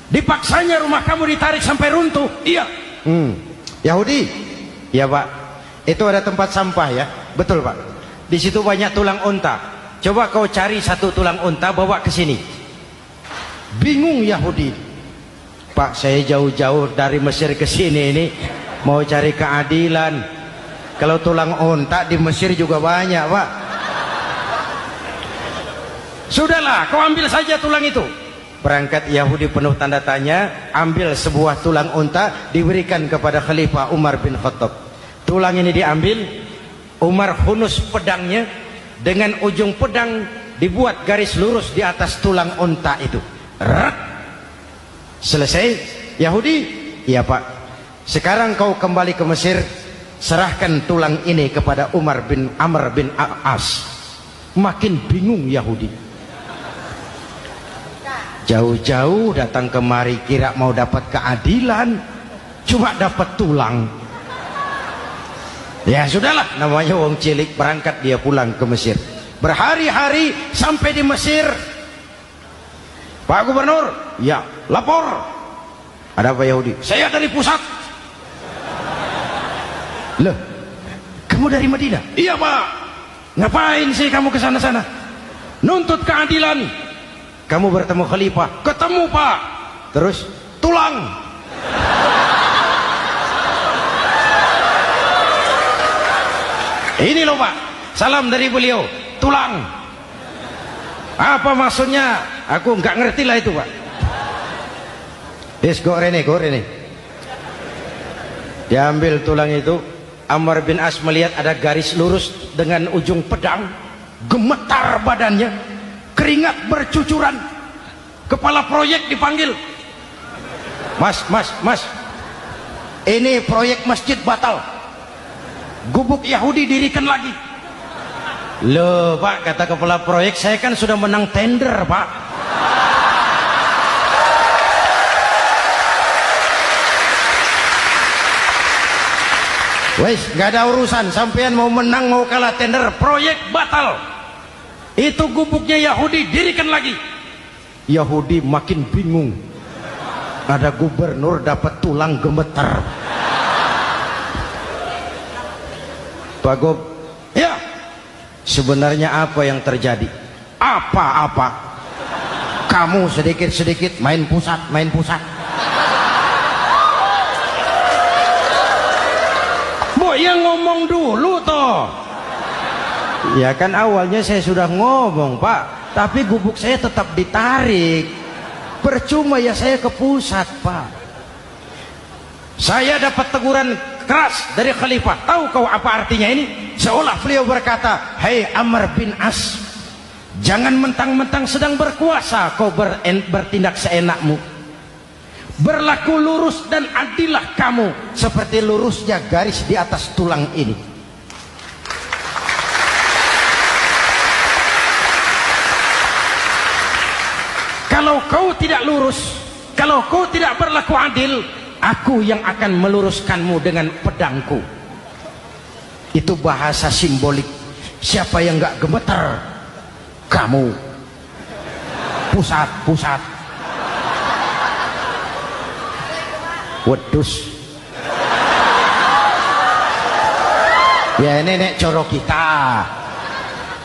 Dipaksanya rumah kamu ditarik sampai runtuh. Iya. Yahudi? Ya, Pak. Itu ada tempat sampah ya. Betul, Pak. Di situ banyak tulang unta. Coba kau cari satu tulang unta bawa ke sini. Bingung Yahudi. Pak, saya jauh-jauh dari Mesir ke sini ini mau cari keadilan. Kalau tulang unta di Mesir juga banyak, Pak. Sudahlah, kau ambil saja tulang itu. Berangkat Yahudi penuh tanda tanya, ambil sebuah tulang unta, diberikan kepada Khalifah Umar bin Khattab. Tulang ini diambil, Umar hunus pedangnya, dengan ujung pedang dibuat garis lurus di atas tulang unta itu. Selesai. Yahudi? Iya, Pak. Sekarang kau kembali ke Mesir, serahkan tulang ini kepada Amr bin As. Makin bingung Yahudi. Jauh-jauh datang kemari kira mau dapat keadilan, cuma dapat tulang. Ya sudahlah, namanya wong cilik, berangkat dia pulang ke Mesir. Berhari-hari sampai di Mesir. Pak Gubernur? Ya, lapor. Ada apa Yahudi? Saya dari pusat. Loh, kamu dari Madinah? Iya, Pak. Ngapain sih kamu ke sana-sana? Nuntut keadilan. Kamu bertemu Khalifah? Ketemu, Pak. Terus tulang. Ini loh, Pak, salam dari beliau. Tulang. Apa maksudnya? Aku nggak ngerti lah itu, Pak. Yes, go Rene. Diambil tulang itu. Amr bin As melihat ada garis lurus dengan ujung pedang. Gemetar badannya, keringat bercucuran. Kepala proyek dipanggil. Mas, ini proyek masjid batal. Gubuk Yahudi dirikan lagi. Loh, Pak, kata kepala proyek, saya kan sudah menang tender, Pak. Wes, gak ada urusan. Sampean mau menang mau kalah tender, proyek batal. Itu gubuknya Yahudi, dirikan lagi. Yahudi makin bingung. Ada gubernur dapat tulang gemeter. Pak Gob, ya. Sebenarnya apa yang terjadi? Apa-apa. Kamu sedikit-sedikit main pusat, main pusat. Bu, yang ngomong dulu toh. Ya kan awalnya saya sudah ngomong Pak, tapi gubuk saya tetap ditarik. Percuma ya saya ke pusat Pak. Saya dapat teguran keras dari khalifah. Tahu kau apa artinya ini? Seolah beliau berkata, "Hei Amr bin As, jangan mentang-mentang sedang berkuasa kau bertindak seenakmu. Berlaku lurus dan adillah kamu seperti lurusnya garis di atas tulang ini." Kalau kau tidak lurus, kalau kau tidak berlaku adil, aku yang akan meluruskanmu dengan pedangku. Itu bahasa simbolik. Siapa yang gak gemeter? Kamu. Pusat. Wedus. Ya ini nek coro kita.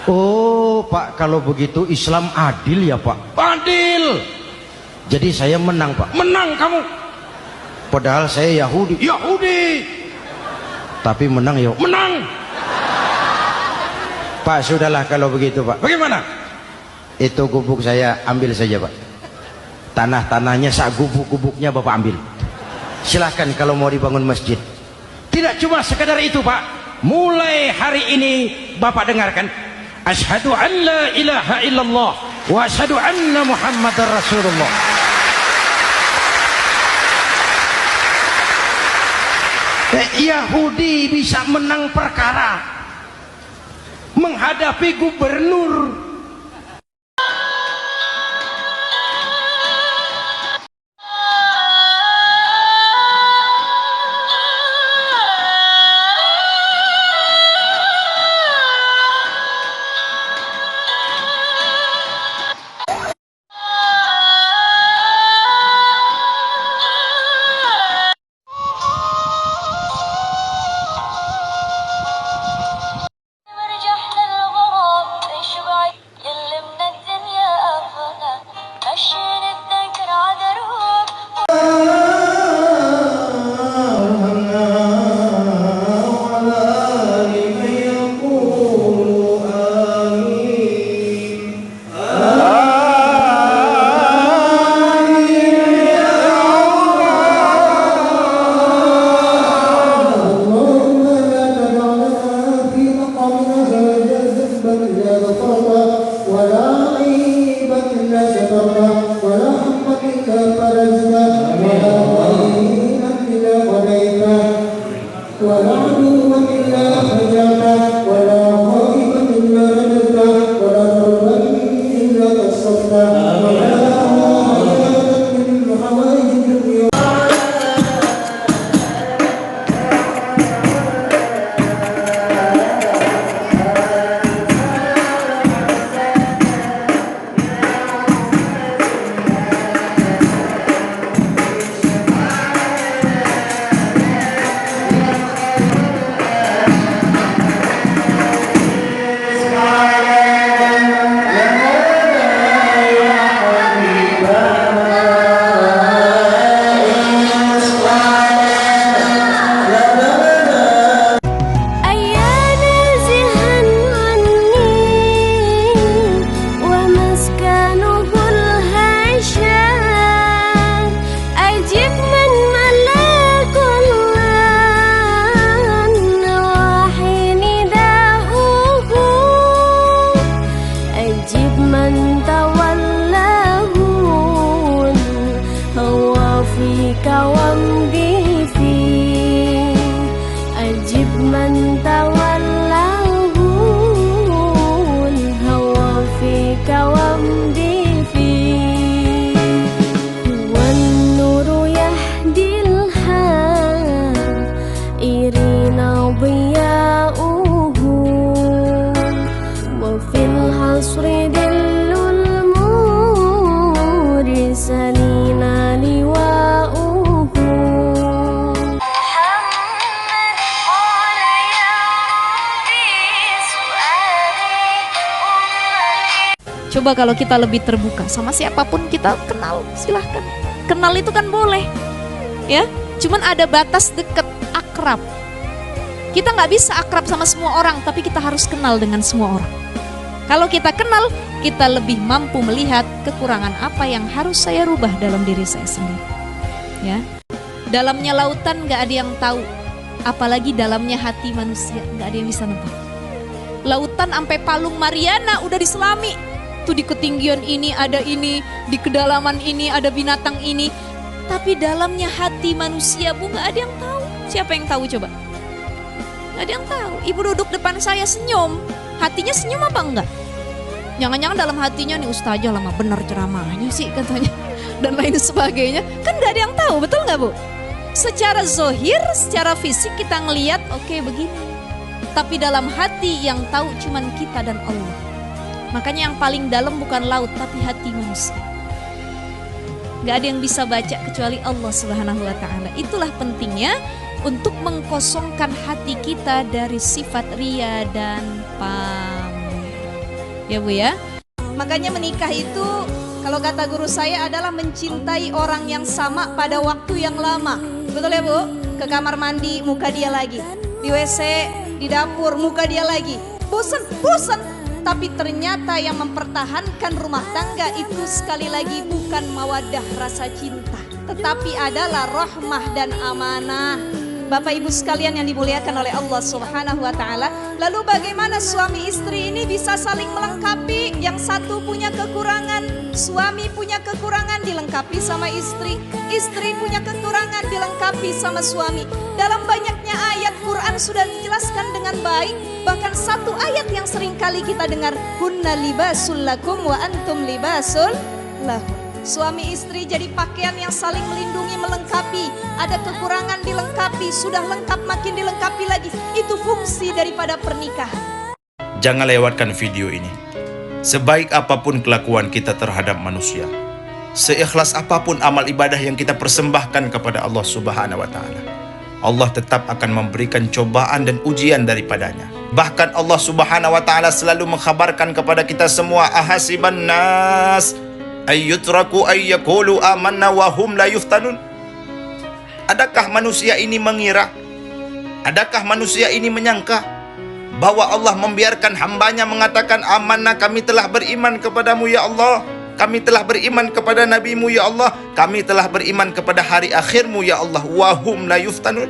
Oh Pak, kalau begitu Islam adil ya Pak? Adil. Jadi saya menang Pak? Menang kamu. Padahal saya Yahudi. Tapi menang ya? Menang. Pak, sudahlah kalau begitu Pak. Bagaimana? Itu gubuk saya ambil saja Pak. Tanah-tanahnya sak gubuk-gubuknya Bapak ambil. Silahkan kalau mau dibangun masjid. Tidak cuma sekedar itu Pak. Mulai hari ini Bapak dengarkan. Asyhadu an la ilaha illallah wa asyhadu anna Muhammadar Rasulullah. Yahudi bisa menang perkara menghadapi gubernur. Coba kalau kita lebih terbuka sama siapapun kita kenal, silahkan. Kenal itu kan boleh, ya. Cuman ada batas deket, akrab. Kita nggak bisa akrab sama semua orang, tapi kita harus kenal dengan semua orang. Kalau kita kenal, kita lebih mampu melihat kekurangan apa yang harus saya rubah dalam diri saya sendiri. Ya, dalamnya lautan nggak ada yang tahu, apalagi dalamnya hati manusia, nggak ada yang bisa nebak. Lautan sampai palung Mariana udah diselami. Tuh di ketinggian ini ada ini, di kedalaman ini ada binatang ini. Tapi dalamnya hati manusia, Bu, nggak ada yang tahu. Siapa yang tahu coba? Nggak ada yang tahu. Ibu duduk depan saya senyum, hatinya senyum apa enggak? Jangan-jangan dalam hatinya nih, ustazah lama bener ceramahnya sih katanya, dan lain sebagainya. Kan nggak ada yang tahu, betul nggak, Bu? Secara zohir, secara fisik kita ngelihat oke, begini. Tapi dalam hati yang tahu cuman kita dan Allah. Makanya yang paling dalam bukan laut, tapi hati manusia. Gak ada yang bisa baca kecuali Allah Subhanahu wa Ta'ala. Itulah pentingnya untuk mengkosongkan hati kita dari sifat ria dan pamer. Ya, Bu, ya. Makanya menikah itu, kalau kata guru saya, adalah mencintai orang yang sama pada waktu yang lama. Betul ya, Bu? Ke kamar mandi, muka dia lagi. Di WC, di dapur, muka dia lagi. Bosan. Tapi ternyata yang mempertahankan rumah tangga itu sekali lagi bukan mawaddah, rasa cinta, tetapi adalah rahmah dan amanah. Bapak Ibu sekalian yang dimuliakan oleh Allah Subhanahu wa Ta'ala, lalu bagaimana suami istri ini bisa saling melengkapi? Yang satu punya kekurangan, suami punya kekurangan dilengkapi sama istri, istri punya kekurangan dilengkapi sama suami. Dalam banyaknya ayat Quran sudah dijelaskan dengan baik. Bahkan satu ayat yang sering kali kita dengar, hunna libasul lakum wa antum libasul lahum. Suami istri jadi pakaian yang saling melindungi, melengkapi. Ada kekurangan dilengkapi, sudah lengkap makin dilengkapi lagi. Itu fungsi daripada pernikahan. Jangan lewatkan video ini. Sebaik apapun kelakuan kita terhadap manusia, seikhlas apapun amal ibadah yang kita persembahkan kepada Allah Subhanahu wa Ta'ala, Allah tetap akan memberikan cobaan dan ujian daripadanya. Bahkan Allah Subhanahu wa Ta'ala selalu mengkhabarkan kepada kita semua, ahasiban nas ayyutraku ayyakulu amanna wa hum la yuftanun. Adakah manusia ini mengira, adakah manusia ini menyangka bahwa Allah membiarkan hambanya mengatakan, amanah, kami telah beriman kepadamu ya Allah, kami telah beriman kepada nabimu ya Allah, kami telah beriman kepada hari akhirmu ya Allah, wa hum la yuftanun.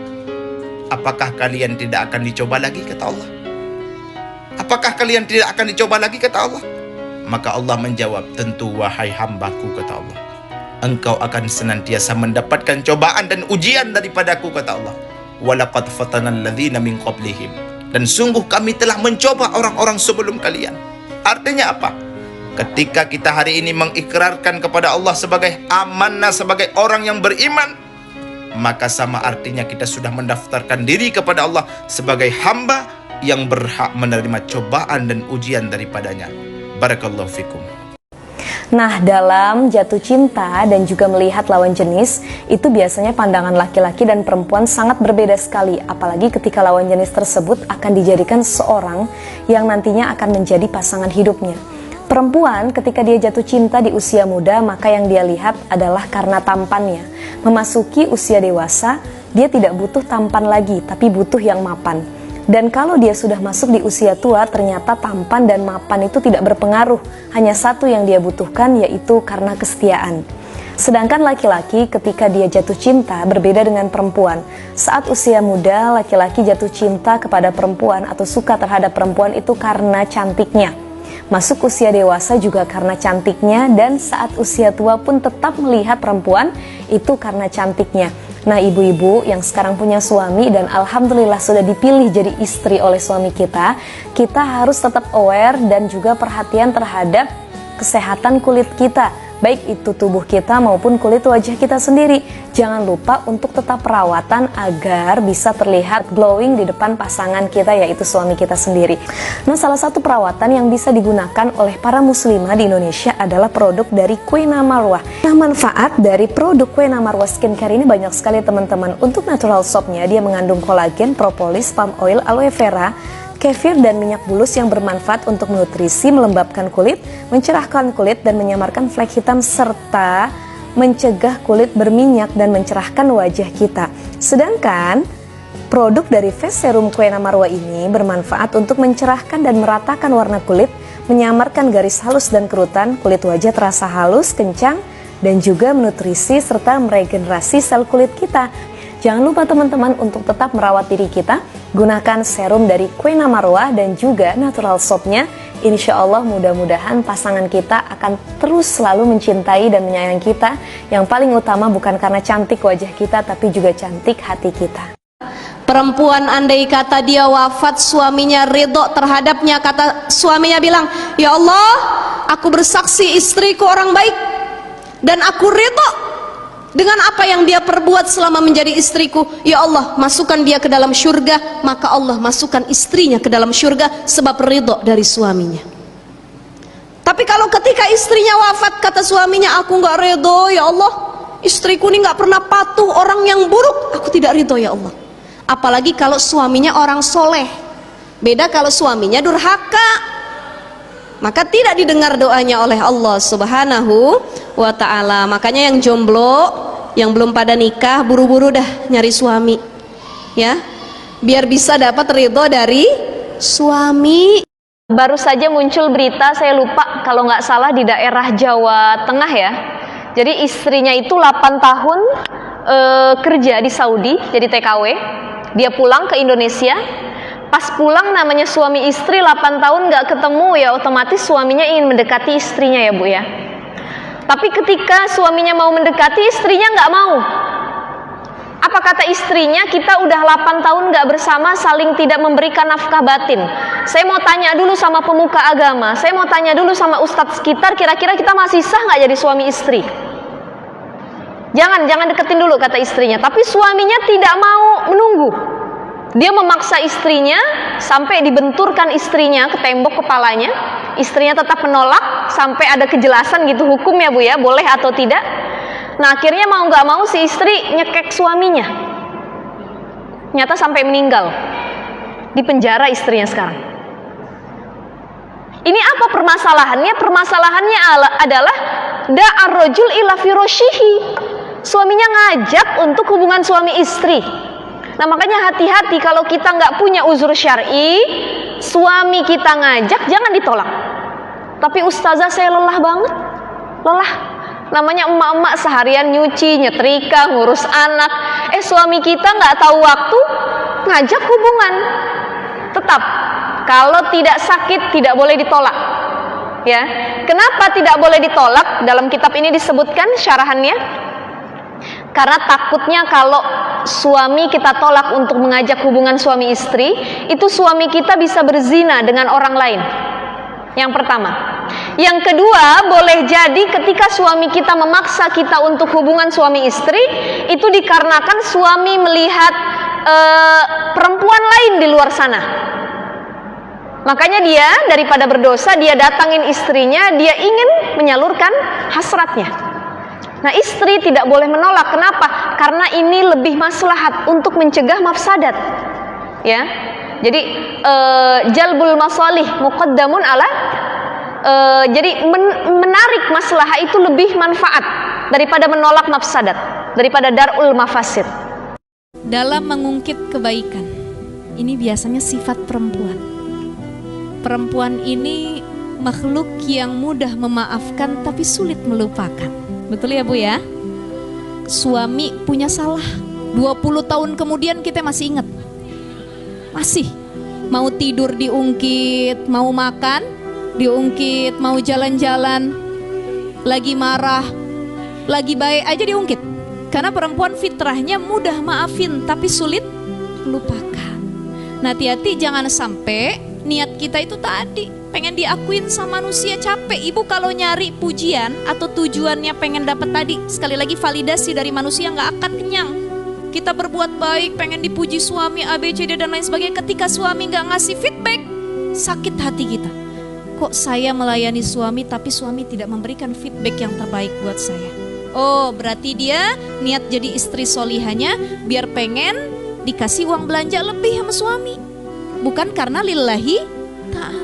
Apakah kalian tidak akan dicoba lagi, kata Allah? Apakah kalian tidak akan dicoba lagi, kata Allah? Maka Allah menjawab, tentu wahai hambaku, kata Allah, engkau akan senantiasa mendapatkan cobaan dan ujian daripadaku, kata Allah. Walaqad fatanal ladzina min qablihim, dan sungguh kami telah mencoba orang-orang sebelum kalian. Artinya apa? Ketika kita hari ini mengikrarkan kepada Allah sebagai amanah, sebagai orang yang beriman, maka sama artinya kita sudah mendaftarkan diri kepada Allah sebagai hamba yang berhak menerima cobaan dan ujian daripadanya. Barakallahu fikum. Nah, dalam jatuh cinta dan juga melihat lawan jenis, itu biasanya pandangan laki-laki dan perempuan sangat berbeda sekali, apalagi ketika lawan jenis tersebut akan dijadikan seseorang yang nantinya akan menjadi pasangan hidupnya. Perempuan ketika dia jatuh cinta di usia muda, maka yang dia lihat adalah karena tampannya. Memasuki usia dewasa, dia tidak butuh tampan lagi, tapi butuh yang mapan. Dan kalau dia sudah masuk di usia tua, ternyata tampan dan mapan itu tidak berpengaruh. Hanya satu yang dia butuhkan, yaitu karena kesetiaan. Sedangkan laki-laki ketika dia jatuh cinta berbeda dengan perempuan. Saat usia muda, laki-laki jatuh cinta kepada perempuan atau suka terhadap perempuan itu karena cantiknya. Masuk usia dewasa juga karena cantiknya, dan saat usia tua pun tetap melihat perempuan itu karena cantiknya. Nah, ibu-ibu yang sekarang punya suami dan alhamdulillah sudah dipilih jadi istri oleh suami kita, kita harus tetap aware dan juga perhatian terhadap kesehatan kulit kita, baik itu tubuh kita maupun kulit wajah kita sendiri. Jangan lupa untuk tetap perawatan agar bisa terlihat glowing di depan pasangan kita, yaitu suami kita sendiri. Nah, salah satu perawatan yang bisa digunakan oleh para muslimah di Indonesia adalah produk dari Queen Marwah. Nah, manfaat dari produk Queen Marwah Skincare ini banyak sekali teman-teman. Untuk natural soapnya, dia mengandung kolagen, propolis, palm oil, aloe vera, Kefir dan minyak bulus yang bermanfaat untuk menutrisi, melembabkan kulit, mencerahkan kulit dan menyamarkan flek hitam serta mencegah kulit berminyak dan mencerahkan wajah kita. Sedangkan produk dari face serum Quena Marwa ini bermanfaat untuk mencerahkan dan meratakan warna kulit, menyamarkan garis halus dan kerutan, kulit wajah terasa halus, kencang, dan juga menutrisi serta meregenerasi sel kulit kita. Jangan lupa teman-teman untuk tetap merawat diri kita, gunakan serum dari Quena Marwa dan juga natural soapnya. Insya Allah mudah-mudahan pasangan kita akan terus selalu mencintai dan menyayangi kita. Yang paling utama bukan karena cantik wajah kita, tapi juga cantik hati kita. Perempuan andai kata dia wafat, suaminya ridho terhadapnya, kata suaminya bilang, ya Allah, aku bersaksi istriku orang baik dan aku ridho dengan apa yang dia perbuat selama menjadi istriku. Ya Allah, masukkan dia ke dalam syurga. Maka Allah masukkan istrinya ke dalam syurga sebab ridho dari suaminya. Tapi kalau ketika istrinya wafat, kata suaminya, aku nggak ridho ya Allah, istriku ini nggak pernah patuh, orang yang buruk, aku tidak ridho ya Allah. Apalagi kalau suaminya orang soleh. Beda kalau suaminya durhaka, maka tidak didengar doanya oleh Allah Subhanahu wa ta'ala. Makanya yang jomblo, yang belum pada nikah, buru-buru dah nyari suami ya, biar bisa dapat ridho dari suami. Baru saja muncul berita, saya lupa kalau nggak salah di daerah Jawa Tengah ya. Jadi istrinya itu 8 tahun kerja di Saudi jadi TKW. Dia pulang ke Indonesia. Pas pulang namanya suami istri 8 tahun nggak ketemu, ya otomatis suaminya ingin mendekati istrinya ya Bu ya. Tapi ketika suaminya mau mendekati, istrinya nggak mau. Apa kata istrinya? Kita udah 8 tahun nggak bersama, saling tidak memberikan nafkah batin. Saya mau tanya dulu sama pemuka agama, saya mau tanya dulu sama ustadz sekitar, kira-kira kita masih sah nggak jadi suami istri? Jangan deketin dulu kata istrinya. Tapi suaminya tidak mau menunggu. Dia memaksa istrinya sampai dibenturkan istrinya ke tembok kepalanya. Istrinya tetap menolak sampai ada kejelasan gitu hukum ya Bu ya, boleh atau tidak. Nah akhirnya mau nggak mau si istri nyekek suaminya. Nyata sampai meninggal. Di penjara istrinya sekarang. Ini apa permasalahannya? Permasalahannya adalah da'ar rajul ila firashihi. Suaminya ngajak untuk hubungan suami istri. Nah makanya hati-hati kalau kita nggak punya uzur syar'i, suami kita ngajak jangan ditolak. Tapi ustazah saya lelah banget, lelah. Namanya emak-emak seharian nyuci, nyetrika, ngurus anak. Suami kita nggak tahu waktu, ngajak hubungan. Tetap kalau tidak sakit tidak boleh ditolak. Ya, kenapa tidak boleh ditolak? Dalam kitab ini disebutkan syarahannya. Karena takutnya kalau suami kita tolak untuk mengajak hubungan suami istri, itu suami kita bisa berzina dengan orang lain. Yang pertama. Yang kedua, boleh jadi ketika suami kita memaksa kita untuk hubungan suami istri, itu dikarenakan suami melihat perempuan lain di luar sana. Makanya dia daripada berdosa, dia datangin istrinya, dia ingin menyalurkan hasratnya. Nah istri tidak boleh menolak. Kenapa? Karena ini lebih maslahat untuk mencegah mafsadat. Ya, jadi jalbul masalih muqaddamun ala. Jadi menarik maslahah itu lebih manfaat daripada menolak mafsadat, daripada darul mafasid. Dalam mengungkit kebaikan, ini biasanya sifat perempuan. Perempuan ini makhluk yang mudah memaafkan tapi sulit melupakan. Betul ya Bu ya? Suami punya salah, 20 tahun kemudian kita masih ingat. Masih mau tidur diungkit, mau makan diungkit, mau jalan-jalan lagi marah, lagi baik aja diungkit. Karena perempuan fitrahnya mudah maafin tapi sulit lupakan. Nah hati-hati jangan sampai niat kita itu tadi pengen diakuin sama manusia, capek. Ibu kalau nyari pujian atau tujuannya pengen dapat tadi, sekali lagi validasi dari manusia nggak akan kenyang. Kita berbuat baik pengen dipuji suami ABCD dan lain sebagainya, ketika suami nggak ngasih feedback, sakit hati kita. Kok saya melayani suami tapi suami tidak memberikan feedback yang terbaik buat saya? Oh berarti dia niat jadi istri solihanya biar pengen dikasih uang belanja lebih sama suami. bukan karena lillahi ta'ala.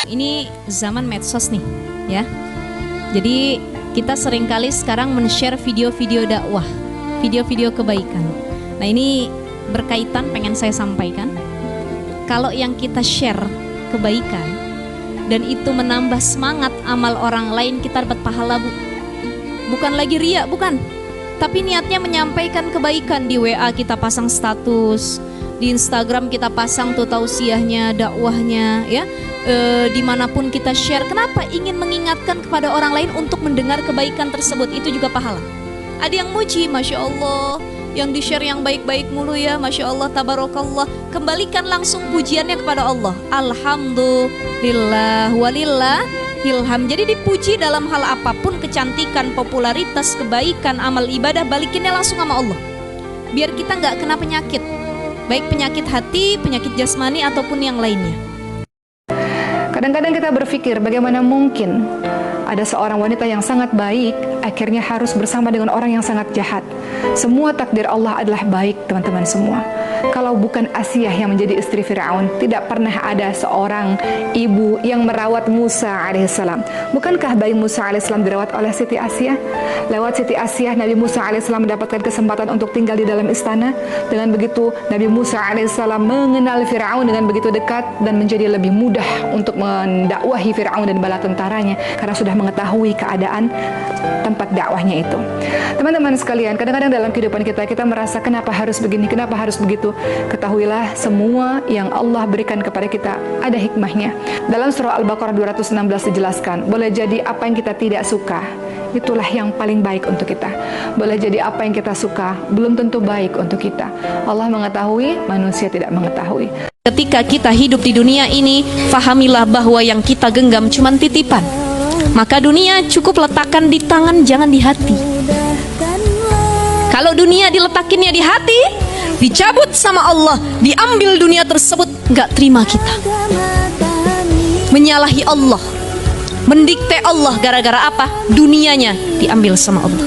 Ini zaman medsos nih, ya. Jadi kita seringkali sekarang men-share video-video dakwah, video-video kebaikan. Nah, ini berkaitan pengen saya sampaikan. Kalau yang kita share kebaikan dan itu menambah semangat amal orang lain, kita dapat pahala, Bu. Bukan lagi riya, bukan. Tapi niatnya menyampaikan kebaikan. Di WA kita pasang status, di Instagram kita pasang tuh tausiahnya, dakwahnya, ya. Dimanapun kita share, kenapa? Ingin mengingatkan kepada orang lain untuk mendengar kebaikan tersebut, itu juga pahala. Ada yang muji, Masya Allah, yang di share yang baik-baik mulu ya, Masya Allah, tabarakallah. Kembalikan langsung pujiannya kepada Allah. Alhamdulillah walillahilham. Jadi dipuji dalam hal apapun, kecantikan, popularitas, kebaikan, amal ibadah, balikinnya langsung sama Allah, biar kita nggak kena penyakit, baik penyakit hati, penyakit jasmani ataupun yang lainnya. Kadang-kadang kita berpikir bagaimana mungkin ada seorang wanita yang sangat baik akhirnya harus bersama dengan orang yang sangat jahat. Semua takdir Allah adalah baik, teman-teman semua. Kalau bukan Asiyah yang menjadi istri Fir'aun, tidak pernah ada seorang ibu yang merawat Musa alaihissalam. Bukankah bayi Musa alaihissalam dirawat oleh Siti Asiyah? Lewat Siti Asiyah, Nabi Musa alaihissalam mendapatkan kesempatan untuk tinggal di dalam istana. Dengan begitu, Nabi Musa alaihissalam mengenal Fir'aun dengan begitu dekat dan menjadi lebih mudah untuk mendakwahi Fir'aun dan bala tentaranya karena sudah mengetahui keadaan tempat dakwahnya itu. Teman-teman sekalian, kadang-kadang dalam kehidupan kita merasa kenapa harus begini, kenapa harus begitu. Ketahuilah semua yang Allah berikan kepada kita ada hikmahnya. Dalam surah Al-Baqarah 216 dijelaskan, boleh jadi apa yang kita tidak suka itulah yang paling baik untuk kita. Boleh jadi apa yang kita suka belum tentu baik untuk kita. Allah mengetahui, manusia tidak mengetahui. Ketika kita hidup di dunia ini, fahamilah bahwa yang kita genggam cuma titipan. Maka dunia cukup letakkan di tangan, jangan di hati. Kalau dunia diletakinnya di hati, dicabut sama Allah, diambil dunia tersebut, nggak terima kita. Menyalahi Allah, mendikte Allah, gara-gara apa? Dunianya diambil sama Allah.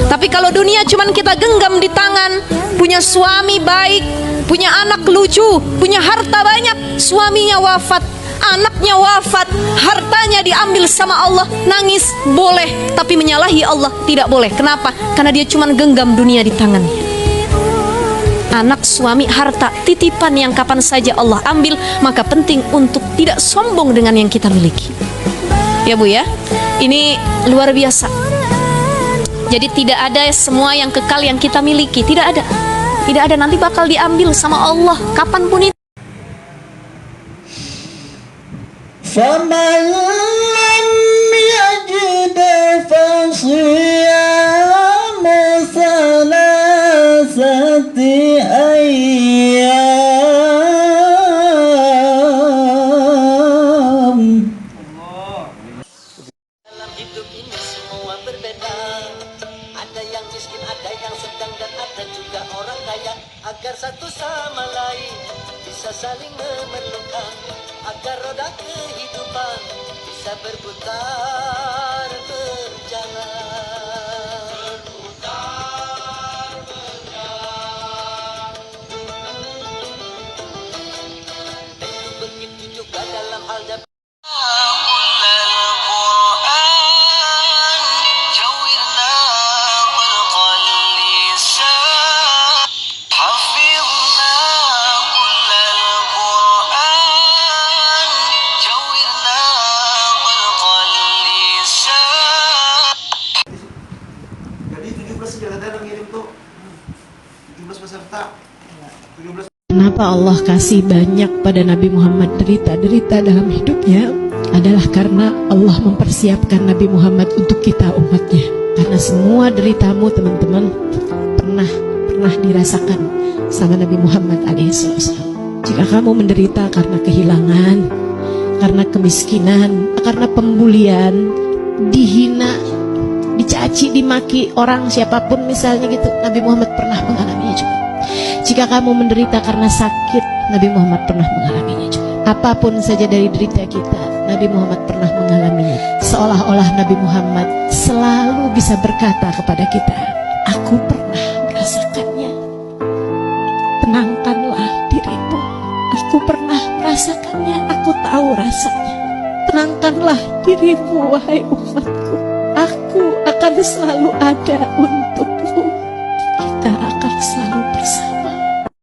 Tapi kalau dunia cuman kita genggam di tangan, punya suami baik, punya anak lucu, punya harta banyak, suaminya wafat, anaknya wafat, hartanya diambil sama Allah, nangis boleh, tapi menyalahi Allah tidak boleh. Kenapa? Karena dia cuma genggam dunia di tangannya. Anak, suami, harta, titipan yang kapan saja Allah ambil, maka penting untuk tidak sombong dengan yang kita miliki. Ya Bu ya, ini luar biasa. Jadi tidak ada semua yang kekal yang kita miliki, tidak ada. Tidak ada, nanti bakal diambil sama Allah kapanpun itu. فَمَنْ لَمْ يَجِدْ فَصِيَامُ ثَلَاثَةِ أَيَّامٍ. Dalam hidup ini semua berbeda. Ada yang miskin, ada yang sedang, dan ada juga orang kaya. Agar satu sama lain bisa saling memerlukan, agar roda kehidupan bisa berputar, berjalan. Dan begitu juga dalam hal dapat. Kenapa Allah kasih banyak pada Nabi Muhammad derita-derita dalam hidupnya adalah karena Allah mempersiapkan Nabi Muhammad untuk kita umatnya. Karena semua deritamu teman-teman pernah dirasakan sama Nabi Muhammad alaihissalam. Jika kamu menderita karena kehilangan, karena kemiskinan, karena pembulian, dihina, dicaci, dimaki orang siapapun misalnya gitu, Nabi Muhammad pernah mengalaminya juga. Jika kamu menderita karena sakit, Nabi Muhammad pernah mengalaminya juga. Apapun saja dari derita kita, Nabi Muhammad pernah mengalaminya. Seolah-olah Nabi Muhammad selalu bisa berkata kepada kita, aku pernah merasakannya. Tenangkanlah dirimu. Aku pernah merasakannya. Aku tahu rasanya. Tenangkanlah dirimu, wahai umatku. Aku akan selalu ada untuk